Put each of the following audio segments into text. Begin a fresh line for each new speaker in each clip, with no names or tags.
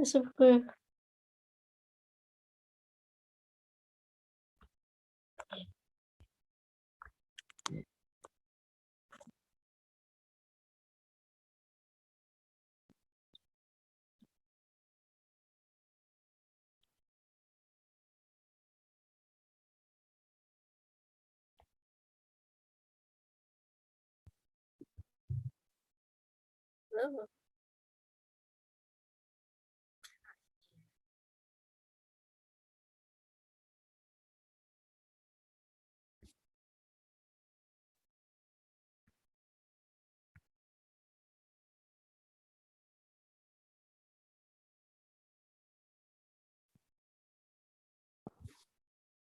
Super. Oh.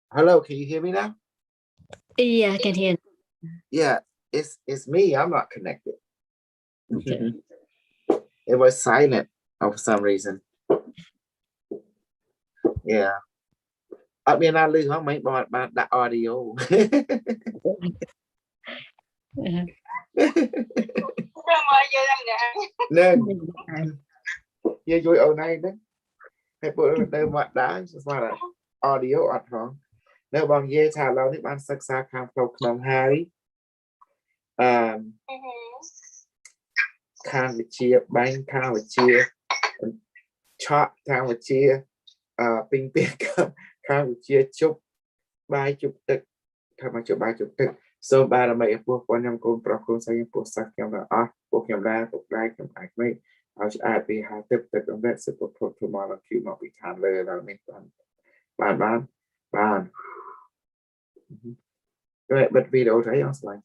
Hello, can you hear me now?
Yeah, I can hear.
Yeah, it's me. I'm not connected.
Okay.
It was silent for some reason. Yeah. I mean, I lose mấy bạn đã audio. Nên như vui ở đây đấy. Hay bữa đây mà đã mà là audio ở đó. Nếu bằng dê trả lời thì bạn sắc xa khám khẩu khám hai. Khám về chia bánh, khám về chia chọt, khám về chia ping ping khám về chia chụp bài chụp tực. Khám về chụp bài chụp tực. So ba là mấy phút quan nhằm cùng pro cùng xây dựng phút sắc kèm là phút kèm ra phút đáy kèm ảnh mấy.เอาจะอาจไปหาเติบตรงนั้นสุดโปรโทมอลคิวมาไปทานเลยเราในบ้านก็แบบบทวิดีโอใช้ยังสไลด์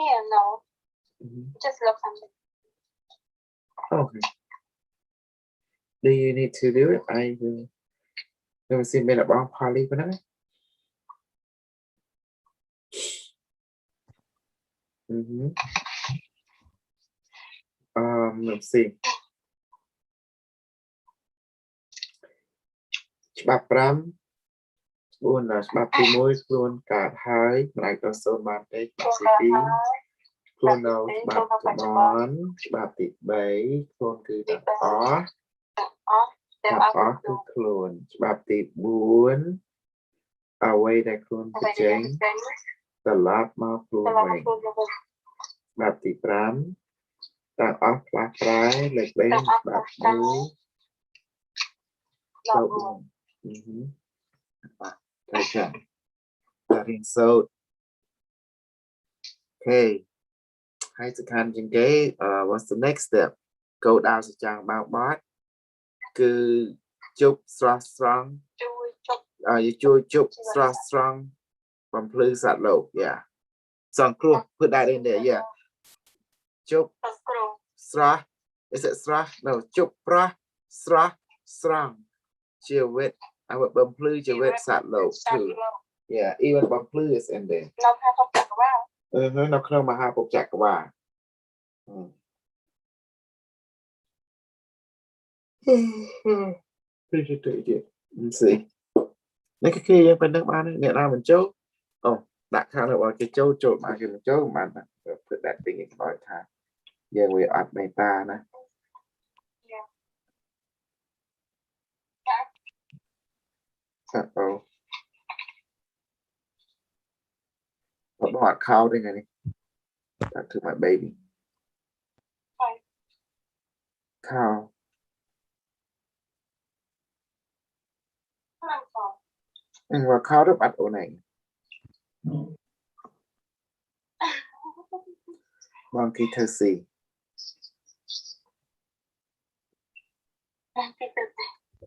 Yeah, no. Just look something.
Okay. Do you need to do it? I will. Let me see me là bao Polly bên đó. Let's see.ច្បាប់5 4làច្បាប់ទី1ខ្លួនកាត់ហើយម្ល៉េះក៏សូមបានទេច្បាប់ទី2ខ្លួននៅច្បាប់ចំនួនច្បាប់ទី3ខ្លួនគឺទាំងអស់គឺខ្លួនច្បាប់ទី4អ្វីដែលខ្លួនបញ្ចេញត្រឡប់មកខ្លួនវិញច្បាប់ទី5ទាំងអស់ផ្លាស់ប្រែលេខ3ច្បាប់1ទៅ4Starting so okay ហើយសំខាន់ជាងគេ what's the next step កោដៅសច្ចាងបោកបត់គឺជប់ស្រស់ស្រង់ជួយជប់ស្រស់ស្រង់បំភ្លឺសត្វលោក yeah សង្គ្រោះ put that in there yeah ជប់ស្រស់ is it ស្រស់ no ជប់ប្រោះស្រស់ស្រង់ជាវិតឲ្យបំភ្លឺជាវិតសត្វលោក too yeah even បំភ្លឺ is in there នៅក្នុងមហាភពចក្រវាឡsee នេះគឺយើងប៉ុណ្ណឹងបានអ្នកណាមិនចូលអូដាក់ខាងរបស់គេចូលមកគេមិនចូលបានធ្វើដាក់ពីគេឲ្យថាយើងវាអត់មេតាណាអូបងអត់ខោទេថ្ងៃនេះ Talk to my baby ខោว่าខោរឹបអត់អូនឯងបងគីធ្វើស៊ី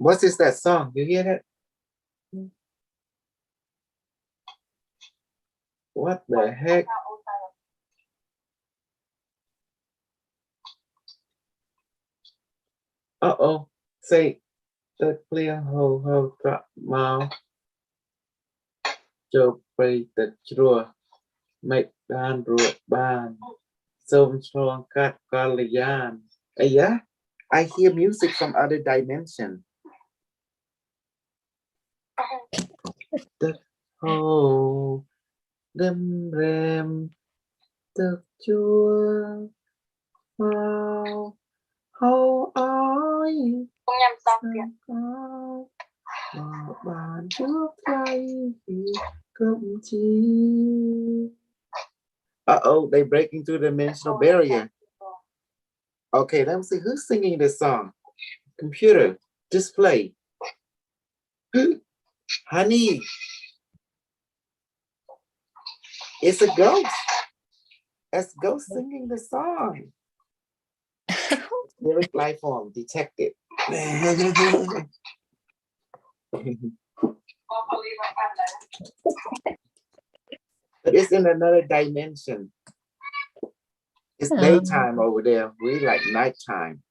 What is that song you hear it What the heck Uh-oh say ទឹកភ្លៀងហូរត្រក់មកចូលព្រៃទឹកជ្រោះមិនបានរួចបានសូមឆ្លងកាត់កល្យាន Yeah I hear music from other dimension ទឹកហូររឹម Được chưa? How are you?
Không nhầm xong kìa.
Mà bạn trước đây thì cũng chỉ. Uh-oh, they breaking through the dimensional barrier. Okay, let me see who's singing this song. Computer, display. Honey, it's a ghost. It's a ghost singing the song. Spirit life form detected. But it's in another dimension. It's daytime over there. We like nighttime.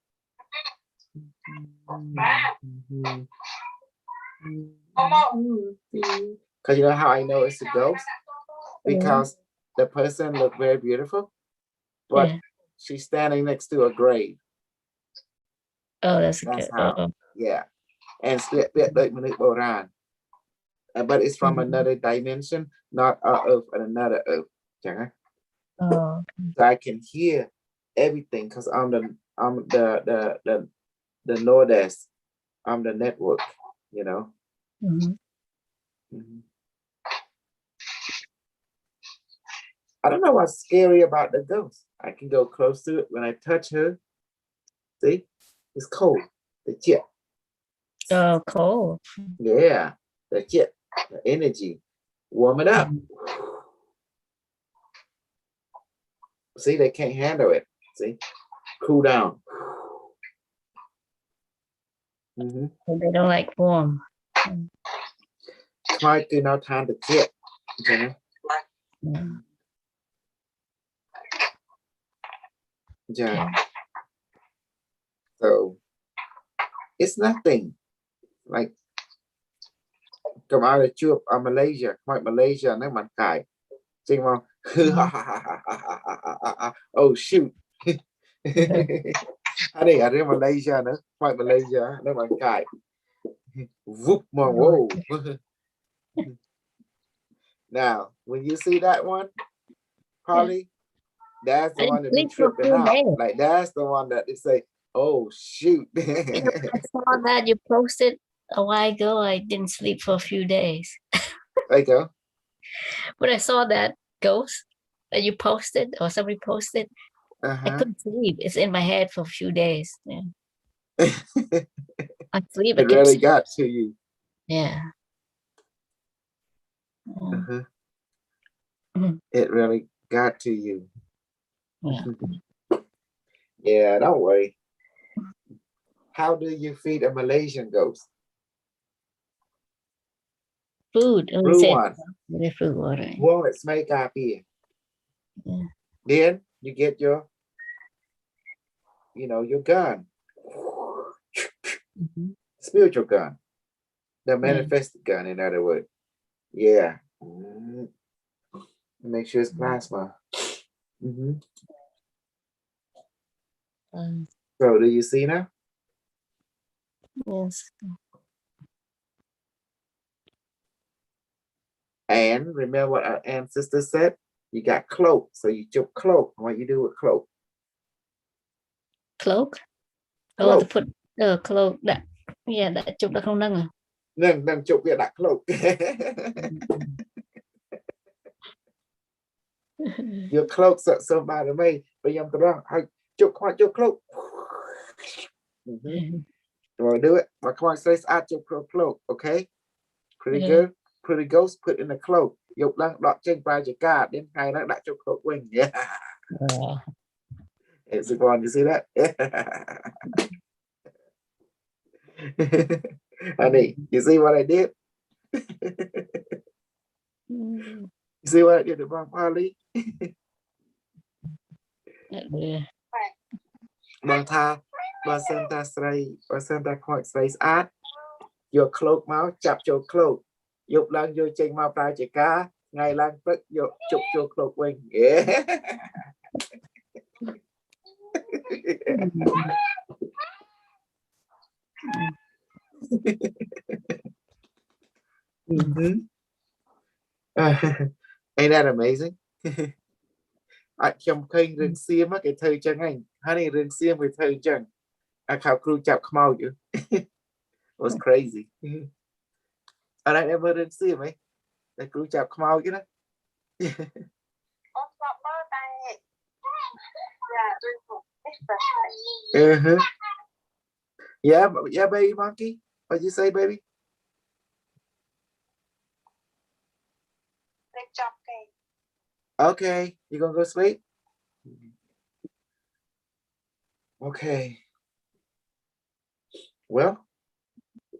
Because you know how I know it's a ghost? Because the person looked very beautiful, but she's standing next to a grave.
Oh, that's
how. Yeah. And split like Boran. But it's from another dimension, not our earth and another earth.
Oh.
So I can hear everything because I'm the Nordest. I'm the network, you know. I don't know what's scary about the ghost. I can go close to it when I touch her. See, it's cold. The chip.
Oh, cold.
Yeah, the chip, the energy. Warm it up. See, they can't handle it. See, cool down.
They don't like warm.
Try to now time the chip. Okay. Yeah. So it's nothing. Like come out of Chup or Malaysia, quite Malaysia, no man kai. Sing on. Oh shoot. Honey, I did Malaysia, no, quite Malaysia, no man kai. Whoop my whoa. Now, when you see that one, Polly, that's the one that be tripping out. Like that's the one that they say, oh shoot.
I saw that you posted a while ago. I didn't sleep for a few days.
There you go.
When I saw that ghost that you posted or somebody posted, I couldn't sleep. It's in my head for a few days. Yeah. I sleep.
It really got to you.
Yeah.
It really got to you.
Yeah.
Yeah, don't worry. How do you feed a Malaysian ghost?
Food.
Brew one.
Food water.
Well, it's make up here.
Yeah.
Then you get your, your gun. Spiritual gun. The manifested gun, in other words. Yeah. Make sure it's plasma. So do you see now?
Yes.
And remember what our ancestors said? You got cloak. So you chụp cloak. What you do with cloak?
Cloak? Oh, to put the cloak that. Yeah, that chụp đã không nâng à?
Nâng chụp kia đặt cloak. Your cloak so by the way, bây giờ tôi đang chụp cloak. Well, do it. But come on, say out your cloak, okay? Pretty good. Pretty ghost put in a cloak. Dục đang đọt trên vai your card. Đến ngày nó đặt cho cloak wing. Yeah. It's fun. You see that? Honey, you see what I did? You see what I did to Mom Polly? Bằng tha, bà Santa Stray, bà Santa Court Stray art. Your cloak máu, chập your cloak. Dục lang vô trên mau tay chỉ cá. Ngày lang tức dục chụp your cloak wing. Yeah. Ain't that amazing? chồng khơi rừng xiêm á cái thời chân anh hai này rừng xiêm với thời chân khảo crew chạm khmau chứ was crazy ở đây em rừng xiêm ấy để crew chạm khmau chứ đó yeah yeah baby monkey what you say baby okay you gonna go sleep okay well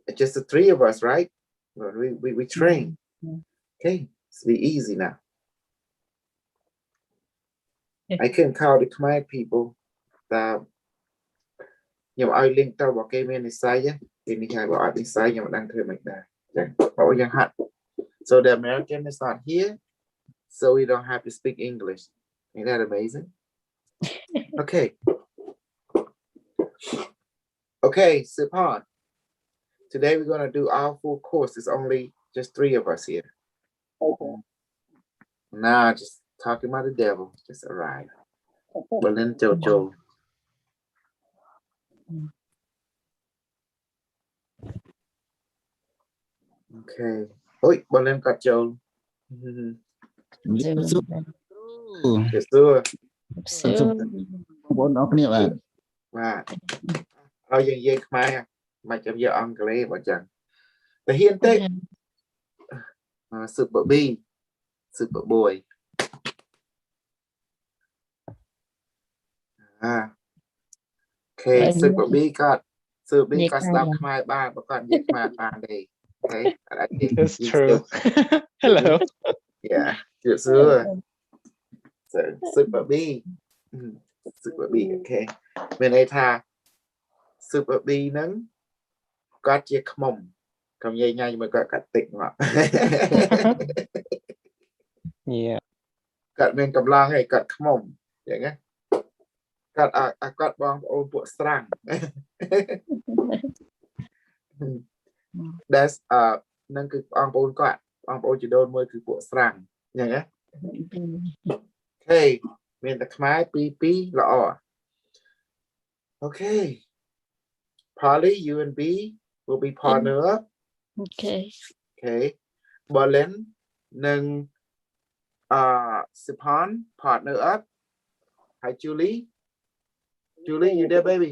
it's just the three of us right we train okay it's be easy now I can call the Khmer people that nhưng mà ai link tao vào cái bên này sai á thì mình hay bảo đi sai nhưng mà đang thuê mình này bảo yang hạn so the American is not here so we don't have to speak English ain't that amazing okay okay Sipan today we're going to do our full course it's only just three of us here nah just talking about the devil just arrived Berlin Jojo okay ôi Berlin got Joe
Zoom.
yes sir
Zoom.
và ao dân dân Khmer mà trong giờ ăn cái mà chẳngแต่ hiện tại super B super boy okay super B ក៏super B ក៏ស្ដាប់ខ្មែរបានបើគាត់និយាយខ្មែរបានទេ okay
that's true hello
yeah ជឿសួរ so super B super B okay មានន័យថា super B ហ្នឹងគាត់ជាខ្មុំកំនិយាយញ៉ៃមកគាត់តិចមក
yeah
គាត់មានកម្លាំងហើយគាត់ខ្មុំអញ្ចឹងណាគាត់បងប្អូនពួកស្រាំង that's នឹងគឺបងប្អូនគាត់បងប្អូនជីដូនមួយគឺពួកស្រាំងអញ្ចឹងណា okay មានតែខ្មែរ2ល្អ okay Polly you and B will be partner up
Okay.
okay Berlin និង Sipan partner up hi Julie you there baby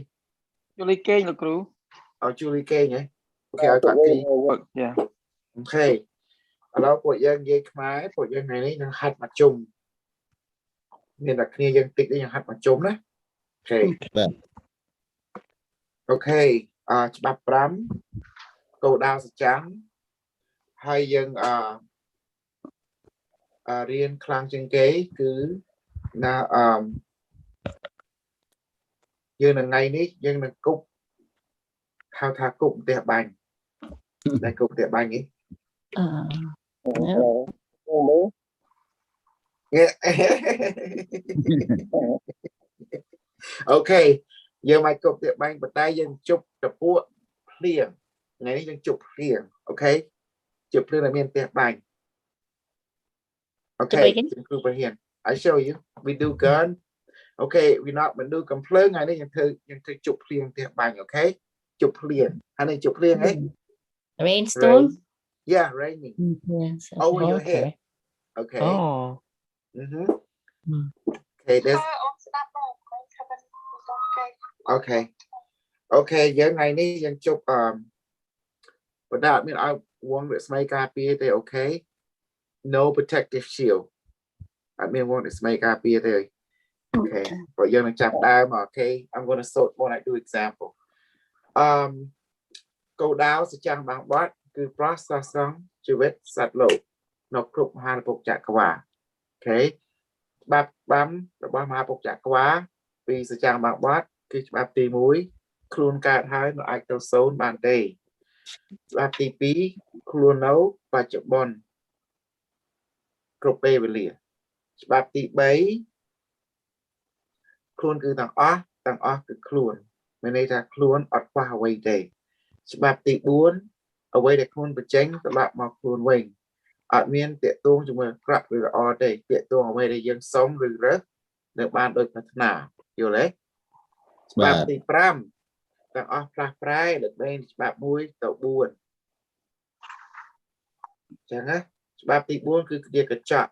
Julie kênh là crew
Julie kênh nhỉ okay I got key
yeah
okay ឥឡូវពួកយើងនិយាយខ្មែរពួកយើងថ្ងៃនេះនឹងហាត់មកជុំមានតែគ្នាយើងតិចទេយើងហាត់មកជុំណា okay okay ច្បាប់5គោលដៅសច្ចាំហើយយើងរៀនខ្លាំងជាងគេគឺណាយើងនៅថ្ងៃនេះយើងនឹងគប់ហៅថាគប់ផ្ទះបាញ់តែគប់ផ្ទះបាញ់នេះអូខេយើងមកគប់ផ្ទះបាញ់ប៉ុន្តែយើងជប់តពួកភ្លៀងថ្ងៃនេះយើងជប់ភ្លៀងអូខេជប់ភ្លៀងដែលមានផ្ទះបាញ់អូខេជំគ្រូបរិញ្ញា I show you we do gun okay we not មិន do កំភ្លើងថ្ងៃនេះយើងធ្វើជប់ភ្លៀងផ្ទះបាញ់អូខេជប់ភ្លៀងហើយនេះជប់ភ្លៀងហី
Rainstorm.
Yeah, raining.
Yes.
Over your head. Okay.
oh
Okay, that's okay. Okay, giờ ngày nay dân chụp but that mean I want to make up here okay. No protective shield. I mean want to make up here. Okay. But you're gonna chop down, okay. I'm gonna sort when I do example. Câu đáo sẽ chăng bằng bot cứ process xong chưa biết sạch lộ nó cục hai bộ chặt quả okay bắp bấm rồi bấm hai bộ chặt quá vì sẽ chăng bằng bot cứ bắp tì muối khuôn cả hai nó ai tao xấu bàn tê bắp tì pí khuôn nấu và chụp bon cục bê về liền bắp tì bấy khuôn cứ thằng ó cứ khuôn bên đây là khuôn ọt qua quay đây bắp tì buôn ở đây để khuôn bật tránh các bạn mà khuôn quỳnh ở miền tiện tuông chúng mình gặp rồi ở đây tiện tuông ở đây để dân sống rồi rớt được ban đôi phát nào hiểu đấy
Bà
thì pram càng off flash prai được bên bạn mũi tàu buồn chẳng á bạn thì buồn cứ kia cái chọn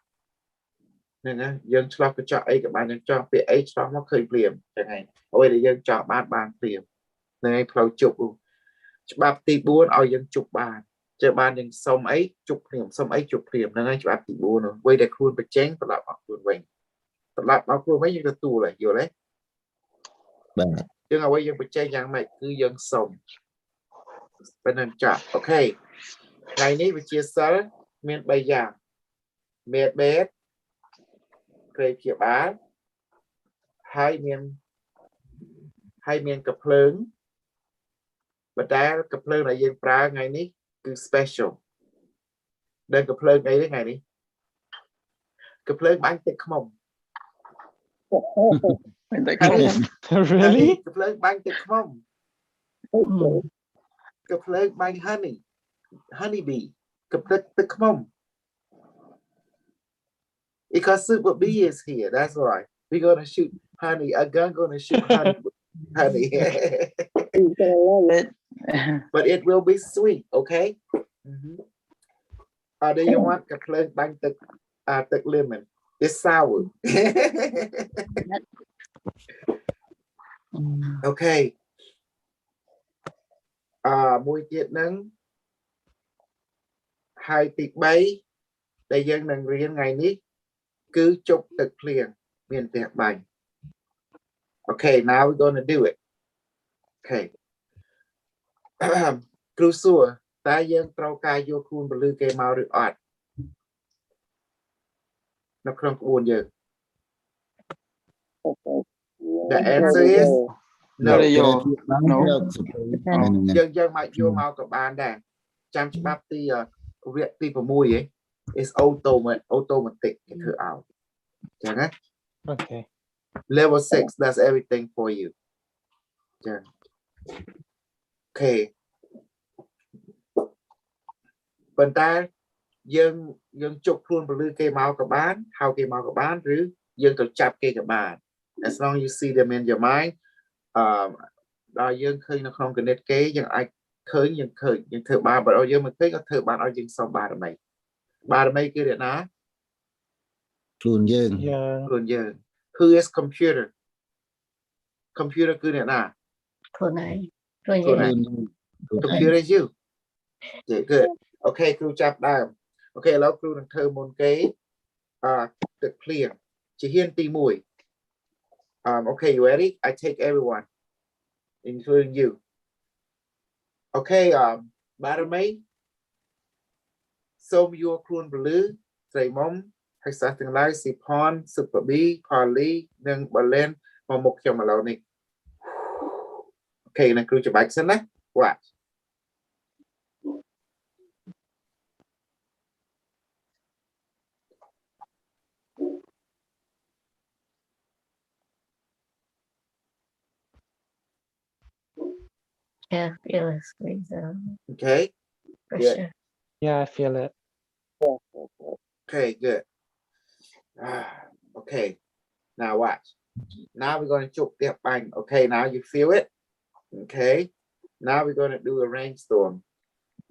nên á dân cho cái chọn ấy các bạn dân cho việc ấy cho nó khơi liềm chẳng hạn ôi để dân chọn ban liềm nên phao chụp bạn thì buồn ở dân chụp bàn chờ ban dân xong ấy chụp liềm nên bạn thì buồn rồi quay để khuôn bị chén và lại mặc buồn quanh lại bao khuôn mấy những cái tù lại hiểu đấy
bà
chứ là quay dân bị chénយ៉ាងmày cứ dân xong bên nên chọn ok ngày ní bị chia sẻ miền bây giờ medbed เคยเขียบบ้านให้เมียนกับเพลิงบัดแต่กับเพลิงไหนยังปลาไงนี้คือ special เดินกับเพลิงไงได้ไงนี้กับเพลิงบ้านติดขมม
Really?
กับเพลิงบ้านติดขมม
Mm.
กับเพลิงบ้าน honey bee กับเพลิงติดขมม because super bee is here that's why we're gonna shoot honey a gun gonna shoot honey but it will be sweet okay do you want กับเพลิงบ้านตึก lemon it's sour okay មួយទៀតហ្នឹងហើយទី3ដែលយើងនឹងរៀនថ្ងៃនេះគឺជប់ទឹកភ្លៀងមានផ្ទះបាញ់ okay now we're going to do it okay គ្រូសួរតើយើងត្រូវការយកខ្លួនពលឺគេមកឬអត់នៅក្នុងក្បួនយើង the answer is no យើងមកយកមកក៏បានដែរចាំច្បាប់ទីវគ្គទី6ឯង is automatic គេធ្វើឲ្យចឹងណា
Okay.
level 6 does everything for you ចឹង okay ប៉ុន្តែយើងជប់ខ្លួនពលឺគេមកក៏បានហៅគេមកក៏បានឬយើងទៅចាប់គេក៏បាន as long you see them in your mind ដល់យើងឃើញនៅក្នុងគណិតគេយើងអាចឃើញយើងធ្វើបានបើឲ្យយើងមិនឃើញក៏ធ្វើបានឲ្យយើងសុំបារមីគឺអ្នកណា
ខ្លួនយើង
Yeah.
who is computer គឺអ្នកណា
ខ្លួនឯង
computer is you okay good okay គ្រូចាប់ដើម okay ឥឡូវគ្រូនឹងធ្វើមុនគេទឹកភ្លៀងជាហ៊ានទី1 okay you ready I take everyone including you okay បារមីសូមយកខ្លួនពលឺស្រីមុំហើយសាស្ត្រទាំងឡាយស៊ីផនស៊ុបប៊ីផូលីនិងបលែនមកមុខខ្ញុំឥឡូវនេះ okay នឹងគ្រូច្បាច់សិនណា watch
Yeah, feel it squeeze out.
okay
Pressure.
Yeah, I feel it.
okay good okay now watch now we're going to chụp tiếp banh okay now you feel it okay now we're going to do a rainstorm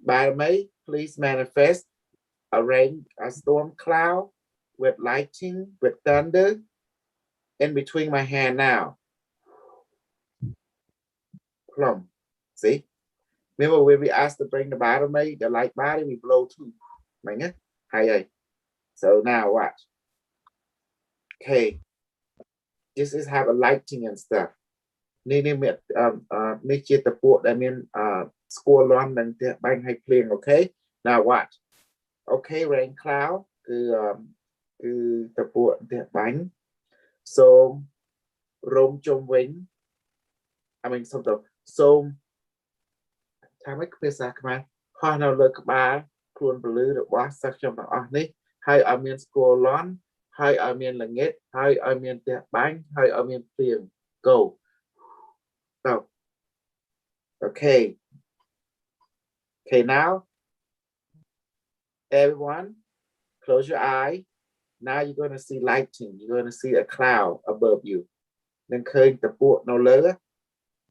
by May please manifest a storm cloud with lightning with thunder in between my hand now plum see remember when we asked to bring the bottom May the light body we blow too mày nhé hay rồi so now watch okay this is have a lighting and stuff នេះជាតពួកដែលមានស្គាល់លន់នឹងផ្ទះបាញ់ឲ្យភ្លៀង okay now watch okay rain cloud គឺតពួកផ្ទះបាញ់សូមរោមជុំវិញ I mean សូមថាម៉េចភាសាខ្មែរហោះនៅលើក្បាលខ្លួនពលឺរបស់សិស្សខ្ញុំទាំងអស់នេះហើយឲ្យមានស្គាល់លន់ហើយឲ្យមានល្ងិតហើយឲ្យមានផ្ទះបាញ់ហើយឲ្យមានភ្លៀង go so okay now everyone close your eye now you're going to see lighting. You're going to see a cloud above you. Then khơi the bộ nó lỡ.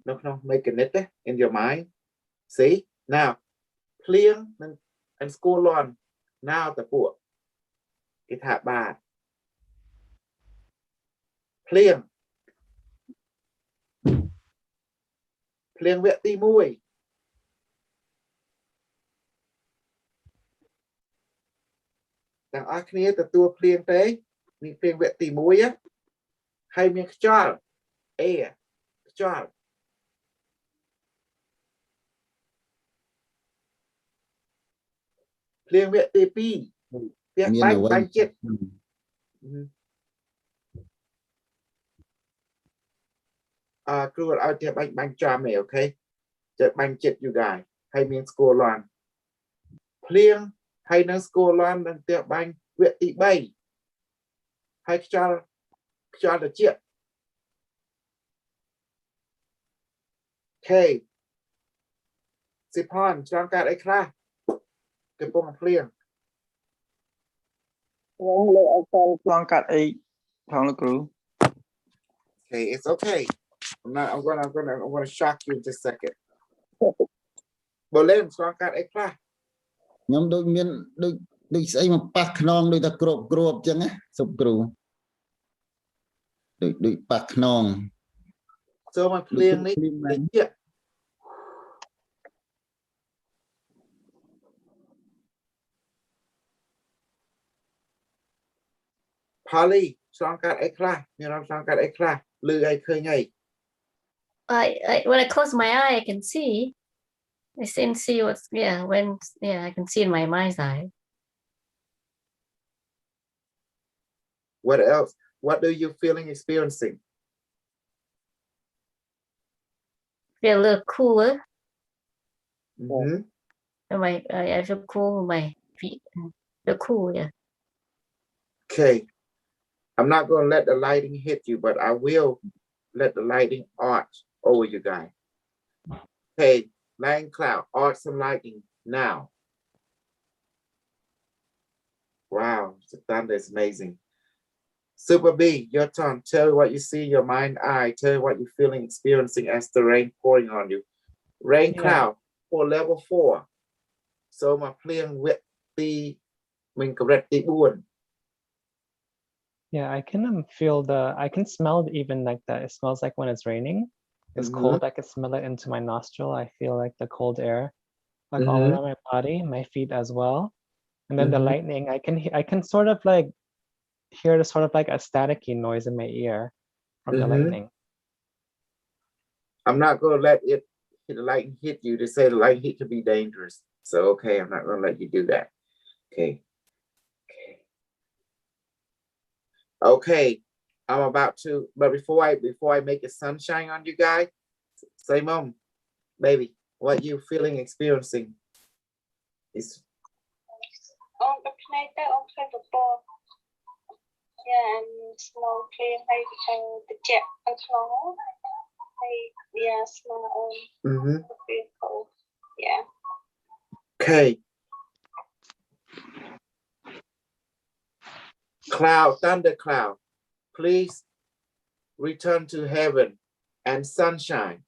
No, make a net in your mind. See? Now, clear and school on. Now the bộ. It had bad. Clear. Clear vẹt tí mùi. Đang ở kia từ tua clear tế. Mình clear vẹt tí mùi á. Hay mình cho. Cho. Clear vẹt tí pi. Vẹt bánh chết. Cứ ở đây bánh cho mày, okay? Chạy bánh chết you guys. Hay mình score loan. Clear hay năng score loan đang tiệm bánh vẹt tí bay. Hay cho là chết. Okay. Sipon, cho cả ấy khá. Cái bông clear. Okay, it's okay. I'm gonna shock you in just a second. Bố lên, cho cả ấy khá.
Nhóm đôi miền đôi xây mà bạc nong đôi ta crop chẳng á, sụp cừu. Đôi bạc nong.
So mà clear ní để chết. Polly, cho cả ấy khá. Mình làm cho cả ấy khá. Lư ai khơi ngay.
When I close my eye, I can see. I can see what's I can see in my mind's eye.
What else? What do you feeling experiencing?
Feel a little cooler. I feel cool with my feet. Feel cool, yeah.
Okay. I'm not going to let the lighting hit you, but I will let the lighting arch over you guys. Okay. Lighting cloud, arch some lighting now. Wow. The thunder is amazing. Super B, your turn. Tell me what you see in your mind eye. Tell me what you're feeling, experiencing as the rain pouring on you. Rain cloud for level 4. So my playing with the correct.
Yeah, I can feel I can smell it even like that. It smells like when it's raining. It's cold. I can smell it into my nostril. I feel like the cold air, like all around my body, my feet as well. And then the lightning, I can sort of like hear the sort of like a staticky noise in my ear from the lightning.
I'm not going to let the lightning hit you. They say the lightning hit can be dangerous. So, okay, I'm not going to let you do that. Okay, I'm about to, but before I make it sunshine on you guys, say, Mom, baby, what you feeling, experiencing? Is
and small clean the jet and small. Small vehicle. Yeah.
Okay. Cloud, thundercloud, please return to heaven and sunshine.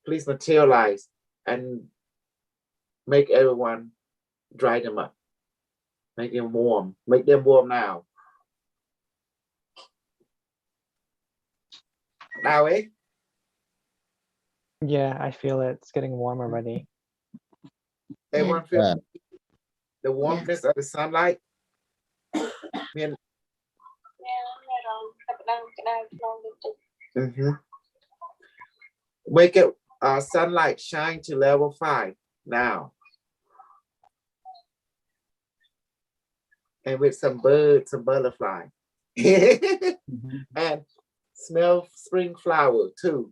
Please materialize and make everyone dry them up. Make them warm. Make them warm now. Now,
Yeah, I feel it. It's getting warm already.
Everyone feel the warmth of the sunlight? Make it sunlight shine to level 5 now. And with some birds, some butterfly. And smell spring flower too.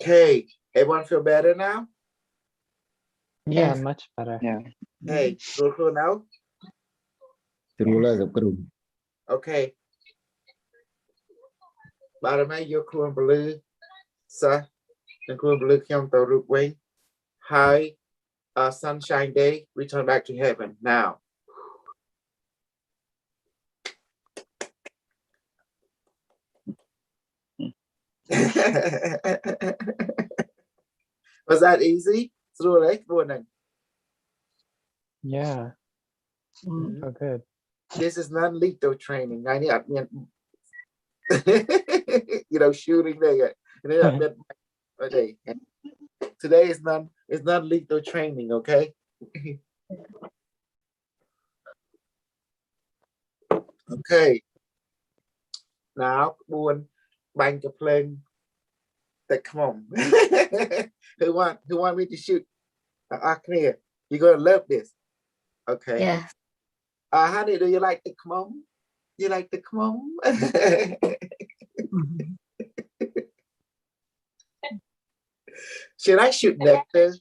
Okay, everyone feel better now?
Yeah, much better.
Yeah.
Hey, cool now?
True là gặp cừu.
Okay. bà đã mấy vô khuôn blue sa and khuôn blue trong tàu rụt wing high sunshine day return back to heaven now. Was that easy?
Yeah.
Mm.
Oh, good.
This is non-lethal training. I need, you know, shooting there. Today is non-lethal training, okay? Okay. Now, buồn bang the plane. Come on. who want me to shoot? Khmer, you're gonna love this. Okay.
Yeah.
Honey, do you like the khmom? You like the khmom? Should I shoot nectar?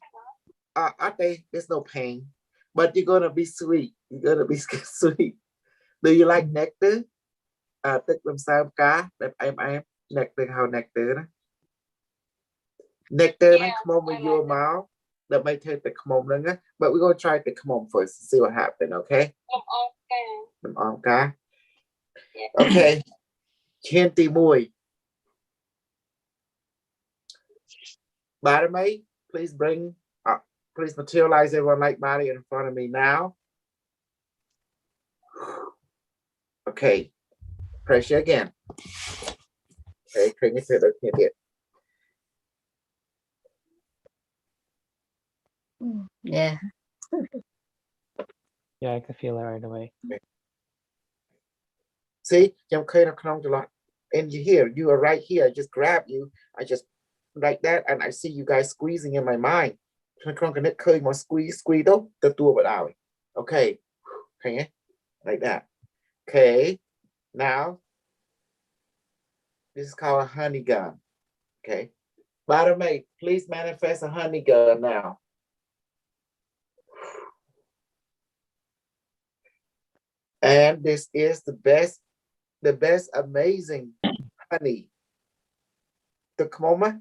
There's no pain, but you're gonna be sweet. You're gonna be sweet. Do you like nectar? Tức làm sao cá đẹp em nectar how nectar đó. Nectar nó come on with your mouth. That might take the come on nữa. But we're gonna try the come on first to see what happens, okay? Làm on cá. Okay. Trên tí mùi. Bottomay, please please materialize everyone like body in front of me now. Okay. Pressure again. Okay, bring it to the pivot.
Yeah.
Yeah, I could feel it right away.
See, and you here, you are right here. I just grab you. I just like that, and I see you guys squeezing in my mind. Squeeze though the two of it. Okay. Okay, like that. Okay, now this is called a honey gun. Okay, bottom mate, please manifest a honey gun now. And this is the best amazing honey. The khmoma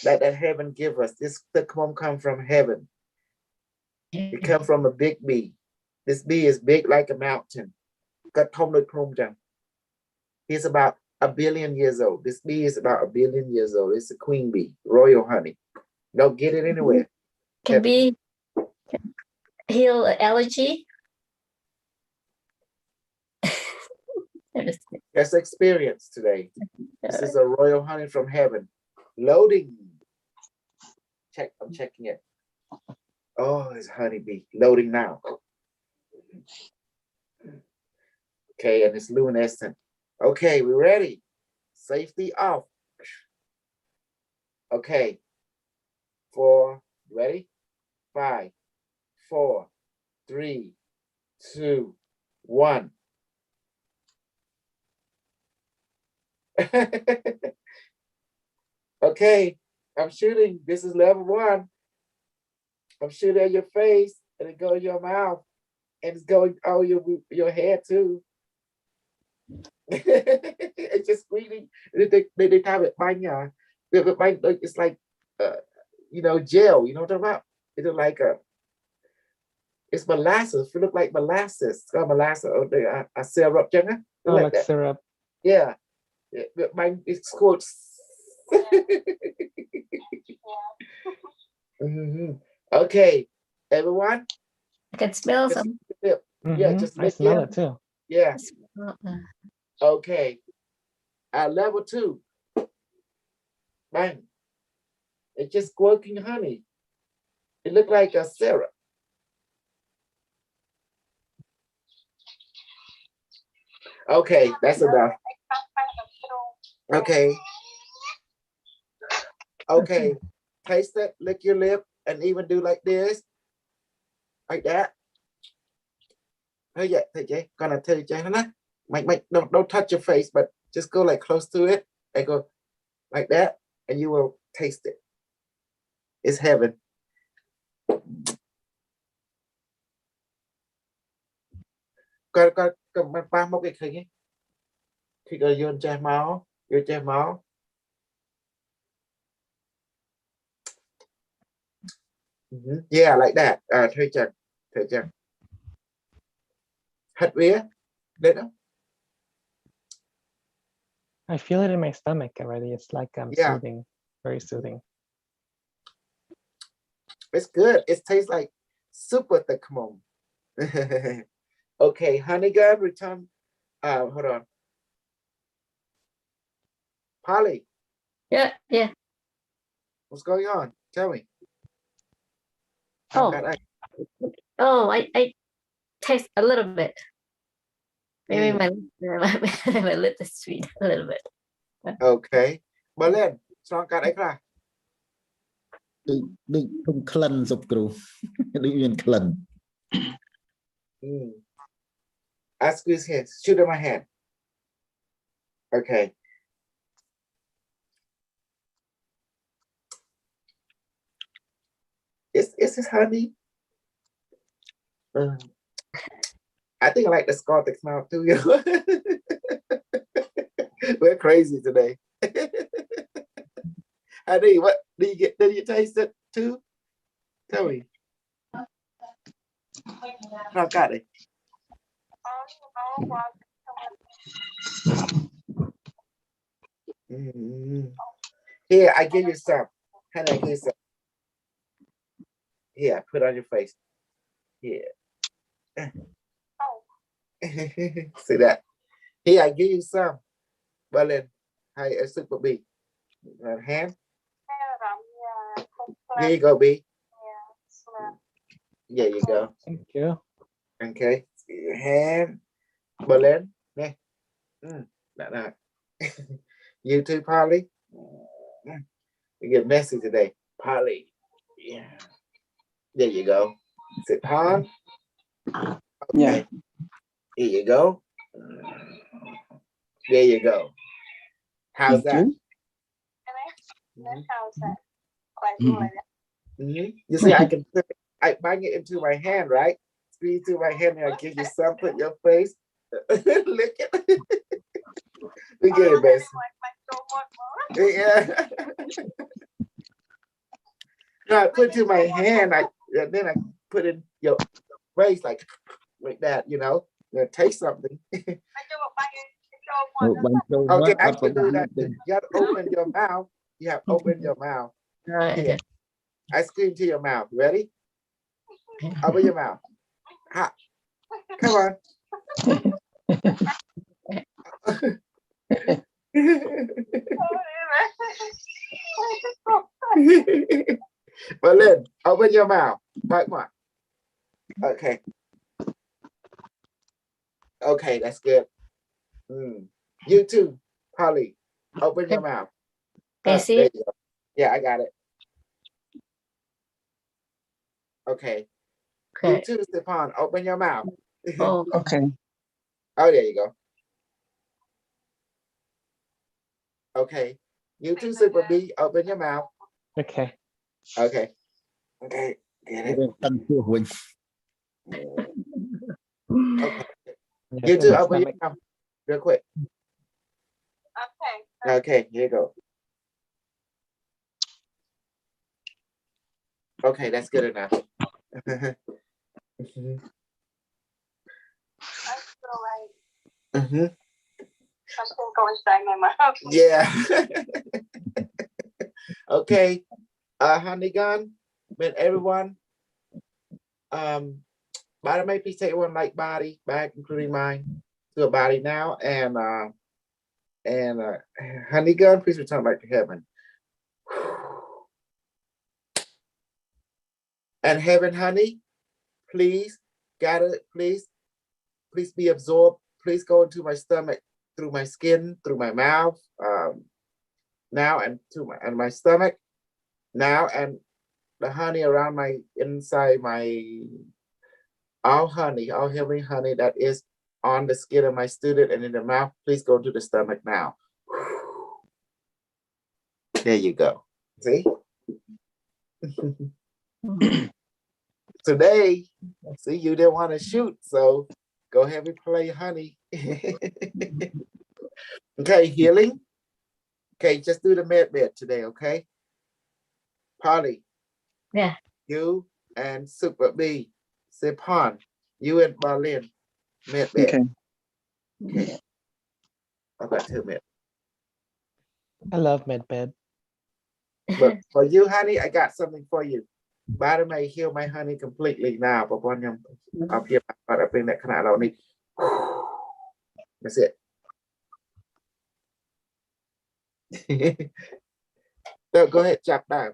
that heaven give us. This the khmom come from heaven. It come from a big bee. This bee is big like a mountain. He's about 1 billion years old. This bee is about 1 billion years old. It's a queen bee, royal honey. Don't get it anywhere.
Can be heal allergy.
That's experience today. This is a royal honey from heaven. Loading. Check, I'm checking it. Oh, it's honeybee. Loading now. Okay, and it's luminescent. Okay, we ready. Safety off. Okay. 4, ready? 5, 4, 3, 2, 1. Okay, I'm shooting. This is level 1. I'm shooting at your face, and it goes in your mouth, and it's going all your head too. It's just squeezing. They have it bang. It's like you know, gel. You know what I'm talking about? It's like it's molasses. It look like molasses. It's got molasses. A syrup, chẳng?
Oh, like that. Syrup.
Yeah. It's called. Okay, everyone.
I can smell some.
Yeah, just
I smell it too.
Yeah. Okay. At level 2. Bang. It's just working honey. It looked like a syrup. Okay, that's enough. Okay. Okay. Taste it, lick your lip, and even do like this. Like that. Gonna tell you, don't touch your face, but just go like close to it and go like that, and you will taste it. It's heaven. Coi ba một cái khi rồi vô chai máu Your chest máu. Yeah, like that. Thôi chừng. Hất vía. Đấy đó.
I feel it in my stomach already. It's like
Yeah.
soothing, very soothing.
It's good. It tastes like super thick mom. Okay, honey gun, return. Hold on. Polly,
Yeah, yeah.
what's going on? Tell me.
Oh, I taste a little bit. Maybe my my lip is sweet a little bit.
Okay. Berlin, strong card ấy là.
ដូចធំក្លិនសុបគ្រូ ដូចមានក្លិន
I squeeze here. Shoot in my hand. Okay. Is this honey? I think I like the Scottish smell too. We're crazy today. Honey, what did you taste it too? Tell me. I got it. Here, I give you some. Honey, I give you some. Here, put on your face. Here. See that? Here, I give you some. Berlin, hi, a super B. Hand. Here you go, B. There you go.
Thank you.
Okay. Your hand. Berlin. Nè. That. You too, Polly. We get messy today. Polly. Yeah. There you go. Sit on. Okay.
Yeah.
Here you go. There you go. How's that? You see, I bang it into my hand, right? Squeeze through my hand, and I give you some. Put your face. Lick it. We get it, best. Yeah. No, I put it to my hand. Then I put it in your face like that. You know, taste something. Okay, I can do that. You have to open your mouth. You have to open your mouth.
Okay.
I squeeze into your mouth. Ready? Open your mouth. Ha. Come on. Berlin, open your mouth. Come on. Okay. Okay, that's good. You too, Polly. Open your mouth.
Can you see
there
it?
you go. Yeah, I got it. Okay. You
Okay.
too, Stefan. Open your mouth.
Oh,
Okay.
Oh, there you go. Okay. You too, Super B. Open your mouth.
Okay.
Okay. Okay. Get it.
តាំងពោះវិញ
Okay.
Yes,
You
in
too.
my
Open your
stomach.
mouth. Real quick. Okay. Here you go. Okay, that's good enough.
Something go inside my mouth.
Yeah. Okay. Honey gun, with everyone. Body may please take one like body back, including mine, to a body now, and honey gun, please return back to heaven. And heaven, honey, please gather, please be absorbed. Please go into my stomach, through my skin, through my mouth, now, and to my stomach now, and the honey around my inside my all heavenly honey that is on the skin of my student and in the mouth, please go to the stomach now. There you go. See? Today, see, you didn't want to shoot, so go ahead and play honey. Okay, healing. Okay, just do the med bed today, okay? Polly.
Yeah.
You and Super B. Sipan. You and Berlin. Med bed.
Okay.
Okay. I've got 2 minutes.
I love medbed.
But for you, honey, I got something for you. Butter may heal my honey completely now, but when I'm up here, I bring that kind of out. That's it. So go ahead, chop down.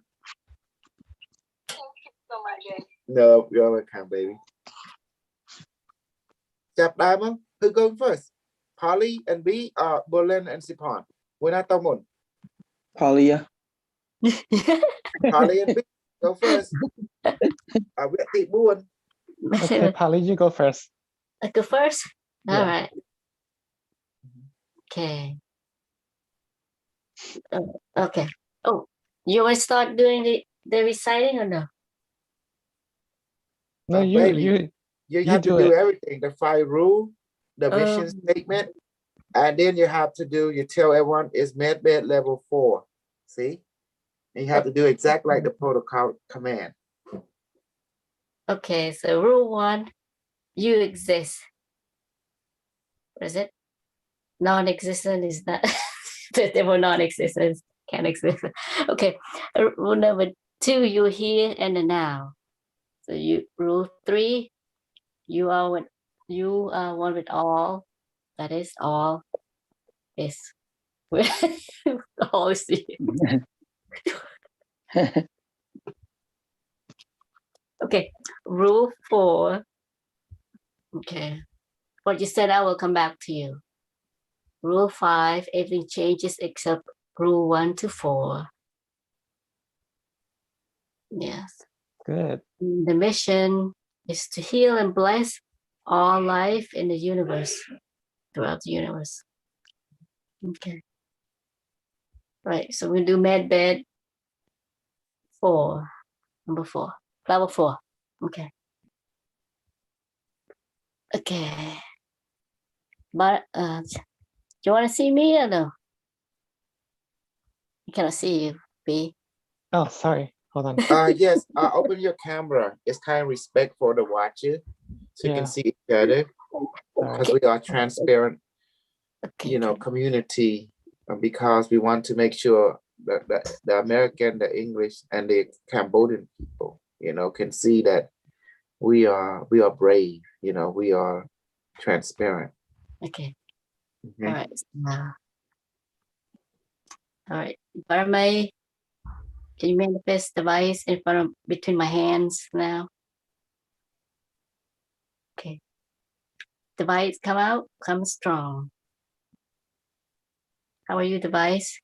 Thank you so much, Jay.
No, you're welcome, baby. Chop down. Who going first? Polly and B or Berlin and Sipan? We're not Tomon.
Polly, yeah.
Polly and B, go first. I will take one.
Okay, Polly, you go first.
I go first. All
Yeah.
right. Okay. Okay. Oh, you want to start doing the reciting or no?
No,
Baby, you have to
do
do
it.
everything. The 5 rule, the mission statement, and then you have to do. You tell everyone it's medbed level 4. See, and you have to do exactly like the protocol command.
Okay. So rule 1, you exist. What is it? Non-existent is not. There were non-existence. Can't exist. Okay. Rule number 2, you're here and the now. So you rule 3, you are one with all. That is all is all is you. Okay. Rule 4. Okay. What you said, I will come back to you. Rule 5, everything changes except rule 1 to 4. Yes.
Good.
The mission is to heal and bless all life in the universe, throughout the universe. Okay. Right. So we do medbed 4, number 4, level 4. Okay. Okay. But do you want to see me or no? I cannot see you, B.
Oh, sorry. Hold on.
Yes, open your camera. It's kind of respect for the watcher, so you
Yeah.
can see each other,
Sorry.
because we are transparent,
Okay.
community, because we want to make sure that the American, the English, and the Cambodian people, can see that we are brave. We are transparent.
Okay.
Mhm.
All right. All right. Barmay, can you manifest device in front of between my hands now? Okay. Device come out, come strong. How are you, device?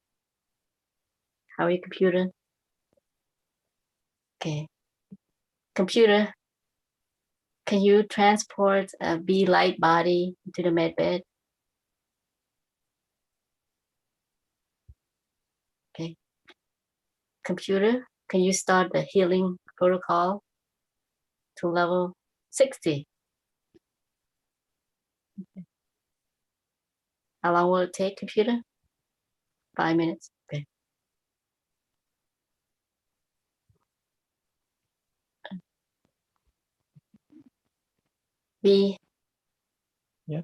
How are you, computer? Okay. Computer, can you transport a B light body to the med bed? Okay. Computer, can you start the healing protocol to level 60? Okay. How long will it take, computer? 5 minutes. Okay. B.
Yeah.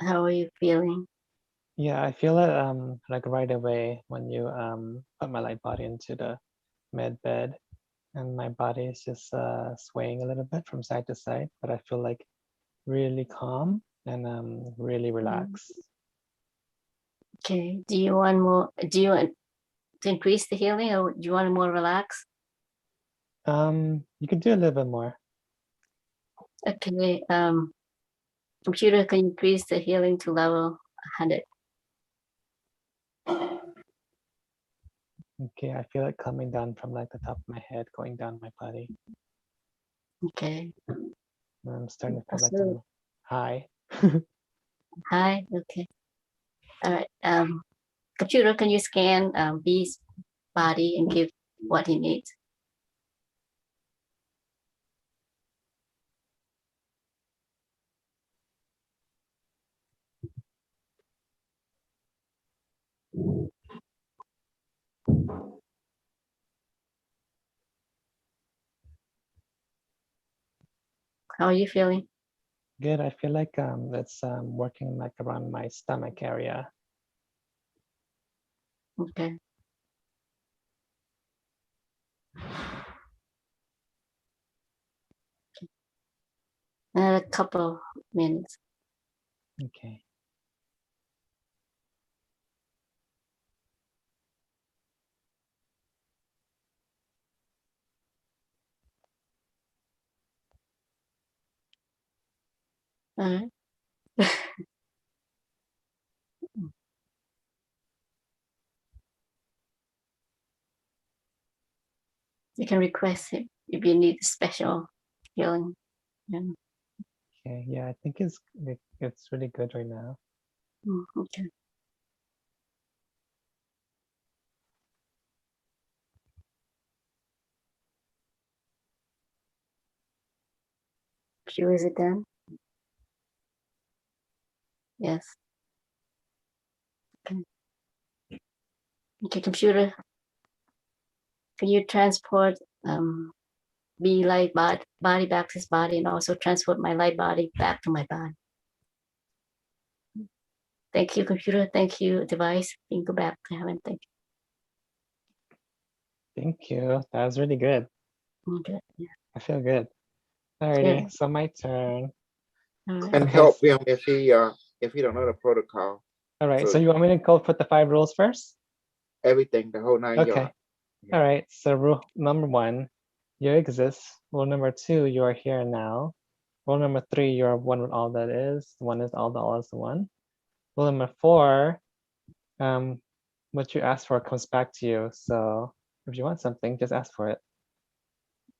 How are you feeling?
Yeah, I feel it like right away when you put my light body into the med bed, and my body is just swaying a little bit from side to side, but I feel like really calm and really relaxed.
Okay. Do you want more? Do you want to increase the healing, or do you want more relaxed?
You could do a little bit more.
Okay. Computer, can increase the healing to level 100.
Okay, I feel it coming down from like the top of my head, going down my body.
Okay.
And I'm starting to feel like
Also,
I'm high.
hi. Okay. All right. Computer, can you scan B's body and give what he needs? How are you feeling?
Good. I feel like it's working like around my stomach area.
Okay. A couple minutes.
Okay.
All right. You can request it if you need special healing. Yeah.
Okay. Yeah, I think it's really good right now.
Okay. Sure, is it done? Yes. Okay, computer. Can you transport be light body back to his body and also transport my light body back to my body? Thank you, computer. Thank you, device. You can go back to heaven. Thank
Thank you. That was really good.
you. Okay. Yeah.
I feel good. Alrighty,
Good.
so my turn.
All right.
And
Okay.
help him if he don't know the protocol.
All right. So
So
you want me to go put the 5 rules first?
everything, the whole 9
Okay.
yards. Yeah.
All right. So rule number 1, you exist. Rule number 2, you are here now. Rule number 3, you are one with all that is. One is all, the all is the one. Rule number 4, what you ask for comes back to you. So if you want something, just ask for it.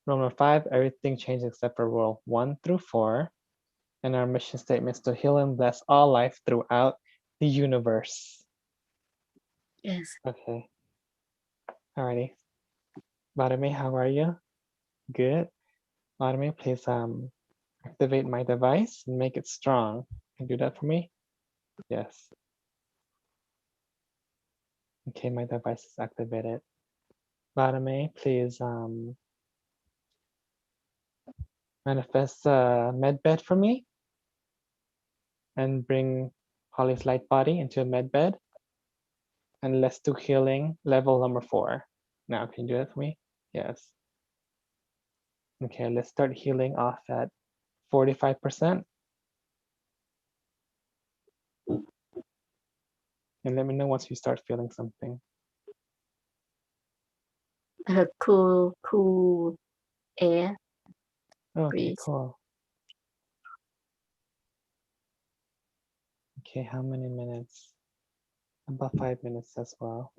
Rule number 5, everything changes except for rule 1 through 4. And our mission statement is to heal and bless all life throughout the universe.
Yes.
Okay. Alrighty. Vladimir, how are you? Good. Vladimir, please activate my device and make it strong. Can you do that for me? Yes. Okay, my device is activated. Vladimir, please manifest a medbed for me and bring Holly's light body into a medbed. And let's do healing level number 4. Now, can you do that for me? Yes. Okay, let's start healing off at 45%. And let me know once you start feeling something.
Cool air.
Okay,
Breathe.
cool. Okay, how many minutes? About 5 minutes as well.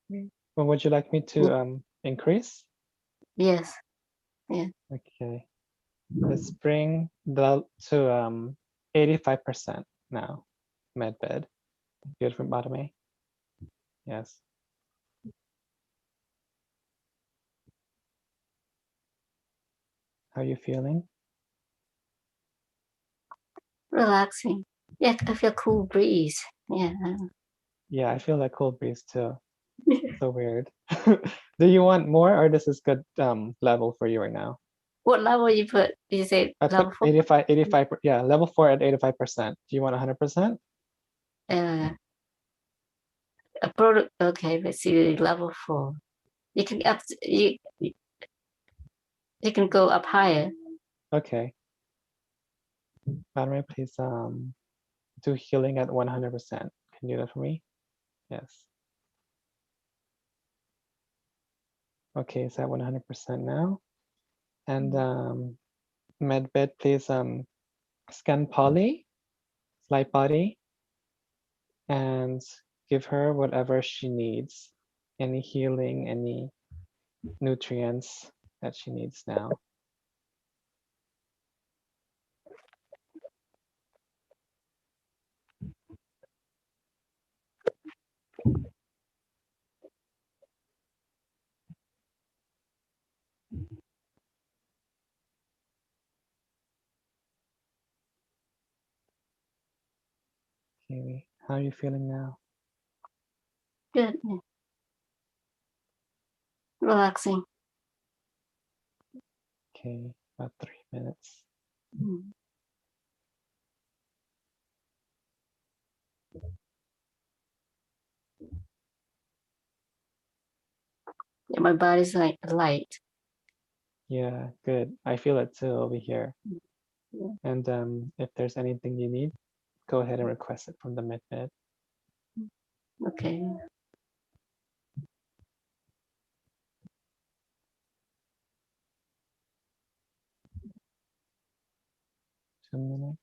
Well, would you like me to increase?
Yes. Yeah.
Okay, let's bring the to 85% now. Medbed. Good from bottom A. Yes. How are you feeling?
Relaxing. Yeah, I feel cool breeze. Yeah.
Yeah, I feel like cold breeze too. So weird. Do you want more or this is good level for you right now?
What level you put? You say
I
level
put
4?
85, yeah, level 4 at 85%. Do you want 100%?
A product. Okay, let's see level 4. You can up. You can go up higher.
Okay. Valerie, please do healing at 100%. Can you do that for me? Yes. Okay, it's at 100% now. And medbed, please scan Polly, light body, and give her whatever she needs. Any healing, any nutrients that she needs now. Okay, how are you feeling now?
Good. Yeah. Relaxing.
Okay, about 3 minutes.
Mm. Yeah, my body's like light.
Yeah, good. I feel it too over here.
Yeah.
And if there's anything you need, go ahead and request it from the medbed.
Okay.
2 minutes.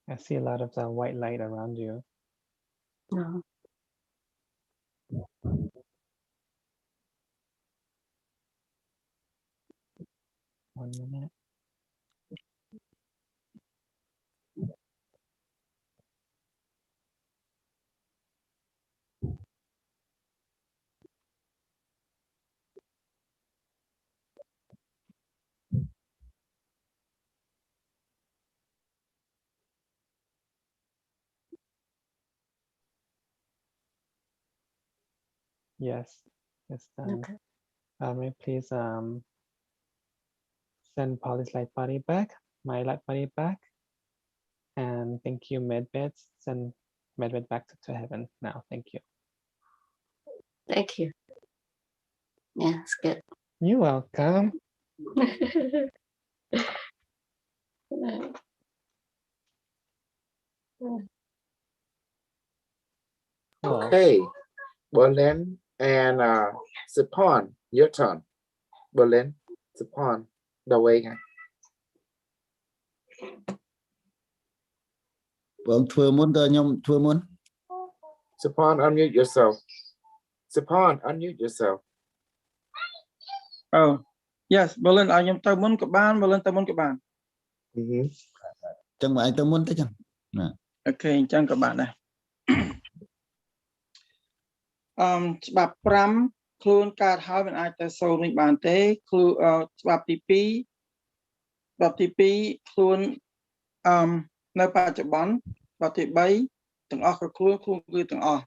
I see a lot of white light around you.
No.
1 minute. Yes, it's done.
Okay.
May I please send Polly's light body back, my light body back, and thank you, medbeds. Send medbed back to heaven now. Thank you.
Thank you. Yeah, it's good.
You're welcome. Well,
Okay, Berlin and Sipon, your turn. Berlin, Sipon, đầu ấy nha.
បងធ្វើមុនតើខ្ញុំធ្វើមុន
Sipon, unmute yourself. Sipon, unmute yourself.
Oh, yes, Berlin ឲ្យខ្ញុំទៅមុនក៏បាន Berlin ទៅមុនក៏បាន
ចឹងមកឯងទៅមុនទៅចឹងណា
អូខេអញ្ចឹងក៏បានដែរច្បាប់5ខ្លួនកើតហើយមិនអាចទៅសូត្រវិញបានទេខ្លួនច្បាប់ទី2ច្បាប់ទី2ខ្លួននៅបច្ចុប្បន្នច្បាប់ទី3ទាំងអស់ក៏ខ្លួនគឺទាំងអស់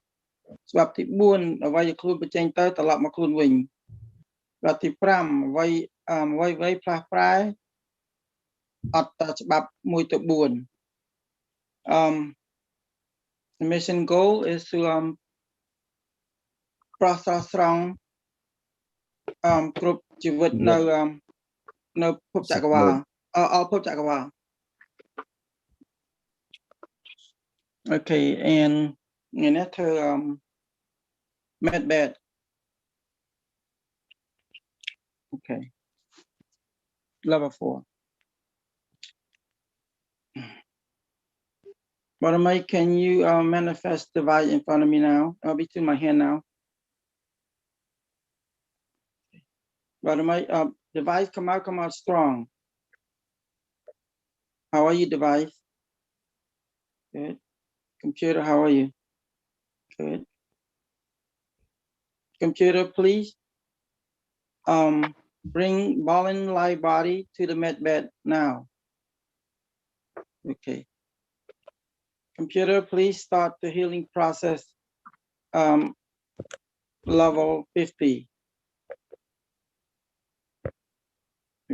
ច្បាប់ទី4អ្វីដែលខ្លួនបញ្ចេញទៅត្រឡប់មកខ្លួនវិញច្បាប់ទី5អ្វីផ្លាស់ប្រែអត់តច្បាប់1ទៅ4 the mission goal is to ប្រោះស្រស់ស្រង់គ្រប់ជីវិតនៅភពចក្រវាឡអស់ភពចក្រវាឡ Okay and នេះធ្វើmedbed okay level 4 Bottomai, can you manifest the device in front of me now? Between my hand now. Bottomai, device come out strong. How are you, device? Good. Computer, how are you? Good. Computer, please. Bring ball and light body to the medbed now. Okay. Computer, please start the healing process. Level 50.